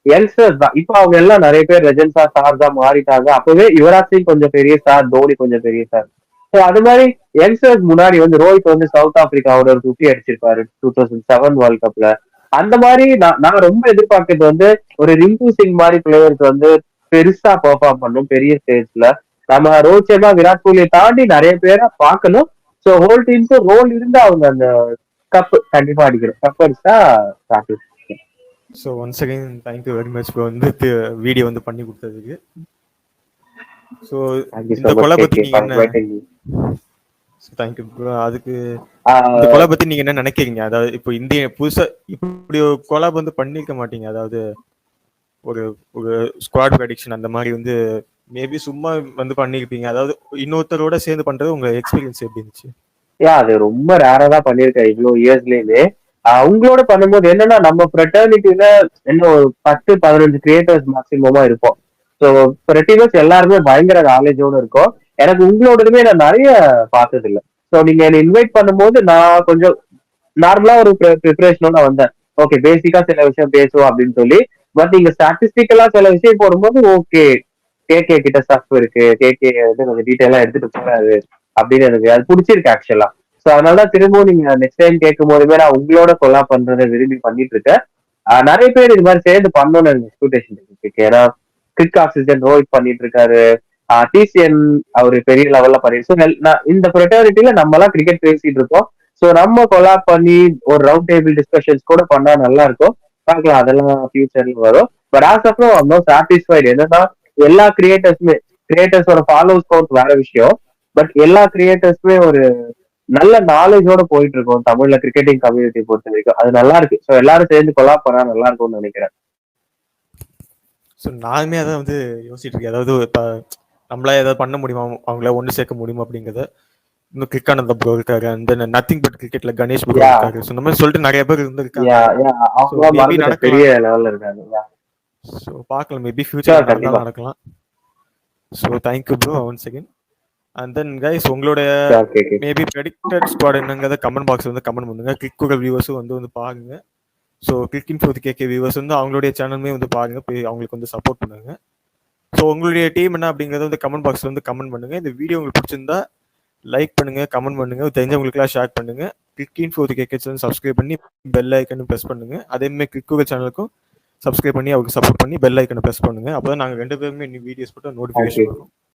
யங்ஸ்டர்ஸ் தான். இப்போ அவங்க எல்லாம் நிறைய பேர் ரெஜென்ஸா ஸ்டார் தான் மாறிட்டாங்க. அப்பவே யுவராஜ் சிங் கொஞ்சம் பெரிய ஸ்டார், தோனி கொஞ்சம் பெரிய ஸ்டார். ஸோ அது மாதிரி யங்ஸ்டர்ஸ் முன்னாடி வந்து ரோஹித் வந்து சவுத் ஆப்பிரிக்காவோட ஒரு 50 அடிச்சிருப்பாரு 2007 வேர்ல்ட் கப்ல. அந்த மாதிரி நான் ரொம்ப எதிர்பார்க்கறது வந்து ஒரு ரிங்கு சிங் மாதிரி பிளேயர்ஸ் வந்து பெருசா பெர்ஃபார்ம் பண்ணும் பெரிய ஸ்டேஜ்ல. நம்ம ரோஹித் சர்மா, விராட் கோலியை தாண்டி நிறைய பேரை பார்க்கணும். ஸோ ஹோல் டீம்ஸும் ரோல் இருந்து அவங்க அந்த கப் கண்டிப்பா அடிக்கணும். கப் அடிச்சா சாட்டிஸ். So once again thank you very much bro வந்து வீடியோ வந்து பண்ணி கொடுத்ததுக்கு. ஸோ இந்த கொலை பத்தி நீங்க என்ன தேங்க்யூ ப்ரோ. அதுக்கு இந்த கொலை பத்தி நீங்க என்ன நினைக்கிறீங்க? அதாவது இப்போ இந்திய புதுசா இப்படி ஒரு கொலை வந்து பண்ணிருக்க மாட்டீங்க. அதாவது ஒரு ஒரு ஸ்குவாட் ப்ரெடிக்ஷன் அந்த மாதிரி வந்து மேபி சும்மா வந்து பண்ணிருப்பீங்க. அதாவது இன்னொருத்தரோட சேர்ந்து பண்றது உங்க எக்ஸ்பீரியன்ஸ் எப்படி இருந்துச்சு? அது ரொம்ப ரேரா தான் பண்ணிருக்கேன் இவ்வளவு இயர்ஸ்லயுமே. உங்களோட பண்ணும்போது என்னன்னா நம்ம ஃப்ரெட்டர்னிட்டில என்ன ஒரு 10-15 கிரியேட்டர்ஸ் மேக்சிமமா இருப்போம். ஸோ ஃப்ரெட்டிவர்ஸ் எல்லாருமே பயங்கர நாலேஜோட இருக்கும். எனக்கு உங்களோடதுமே நான் நிறைய பார்த்தது இல்லை. ஸோ நீங்க என்ன இன்வைட் பண்ணும்போது நான் கொஞ்சம் நார்மலா ஒரு ப்ரிப்பரேஷனோட வந்தேன். ஓகே பேசிக்கா சில விஷயம் பேசுவோம் அப்படின்னு சொல்லி. பட் நீங்க ஸ்டாட்டிஸ்டிக்கலா சில விஷயம் போடும்போது ஓகே கேகே கிட்ட ஸ்டஃப் இருக்கு, கேகே வந்து கொஞ்சம் டீட்டெயிலா எடுத்துட்டு போறாரு அப்படின்னு எனக்கு அது பிடிச்சிருக்கு ஆக்சுவலா. ஸோ அதனாலதான் திரும்பவும் நீங்க நெக்ஸ்ட் டைம் கேட்கும் போதுமே நான் உங்களோட கொல்லா பண்றதை விரும்பி பண்ணிட்டு இருக்கேன். நிறைய பேர் இது மாதிரி சேர்ந்து பண்ணணும்னு எனக்கு எக்ஸ்பெக்டேஷன் இருக்கு. ஏன்னா கிரிக் ஆக்சிஜன் ரோஹித் பண்ணிட்டு இருக்காரு, டிசிஎன் அவரு பெரிய லெவல்ல பண்ணிட்டு. இந்த ப்ரெட்டர்னிட்டில நம்ம எல்லாம் கிரிக்கெட் பேசிட்டு இருக்கோம். ஸோ நம்ம கொலாப் பண்ணி ஒரு ரவுண்ட் டேபிள் டிஸ்கஷன்ஸ் கூட பண்ணா நல்லா இருக்கும். பார்க்கலாம், அதெல்லாம் ஃபியூச்சர்ல வரும். But as of now I'm not satisfied. என்னன்னா எல்லா கிரியேட்டர்ஸோட ஃபாலோவர்ஸ் கவுண்ட் வேற விஷயம். பட் எல்லா கிரியேட்டர்ஸுமே ஒரு நல்ல நாலேஜோட போயிட்டு இருக்கோம் தமிழ்ல கிரிக்கெட்டிங் கம்யூனிட்டி பொறுத்த வரைக்கும். அது நல்லா இருக்கு. ஸோ எல்லாரும் சேர்ந்து கொலாப் பண்ணா நல்லா இருக்கும்னு நினைக்கிறேன். ஸோ நானுமே அதை வந்து யோசிச்சுட்டு இருக்கேன். அதாவது நம்மளா ஏதாவது பண்ண முடியுமா, அவங்கள ஒன்று சேர்க்க முடியுமா அப்படிங்கிறத. இன்னும் கிரிக்கானந்த ப்ரோ இருக்காரு, அந்த நத்திங் பட் கிரிக்கெட்ல கணேஷ் ப்ரோ இருக்காரு. ஸோ இந்த மாதிரி சொல்லிட்டு நிறைய பேர் இருந்திருக்காங்க. பெரிய லெவல்ல இருக்காங்க. ஸோ பார்க்கலாம், மேபி ஃபியூச்சர் நடக்கலாம். So thank you bro once again. And then guys உங்களுடைய மேபி ப்ரெடிக்டட் ஸ்குவாட் என்னங்கிறத கமெண்ட் பாக்ஸ் வந்து கமெண்ட் பண்ணுங்க. கிளிக் கூகுள் வியூவர்ஸும் வந்து பாருங்க. So click info KK viewers வந்து அவங்களுடைய சேனலுமே வந்து பாருங்க, போய் அவங்களுக்கு வந்து சப்போர்ட் பண்ணுங்க. ஸோ உங்களுடைய டீம் என்ன அப்படிங்கிறத வந்து கமெண்ட் பாக்ஸ்ல வந்து கமெண்ட் பண்ணுங்க. இந்த வீடியோ உங்களுக்கு பிடிச்சிருந்தா லைக் பண்ணுங்க, கமெண்ட் பண்ணுங்க, தெரிஞ்சவங்களுக்குலாம் ஷேர் பண்ணுங்க. Click info KK channel subscribe பண்ணி பெல் ஐக்கனும் ப்ரெஸ் பண்ணுங்க. அதேமாதிரி கிளிக் கூகுள் சேனலுக்கும் சப்ஸ்கிரைப் பண்ணி அவருக்கு சப்போர்ட் பண்ணி பெல் ஐக்கனை ப்ரெஸ் பண்ணுங்க. அப்போ தான் நாங்கள் 2 பேருமே இன்னும் வீடியோஸ் போட்டு நோட்டிஃபிகேஷன் வரும்.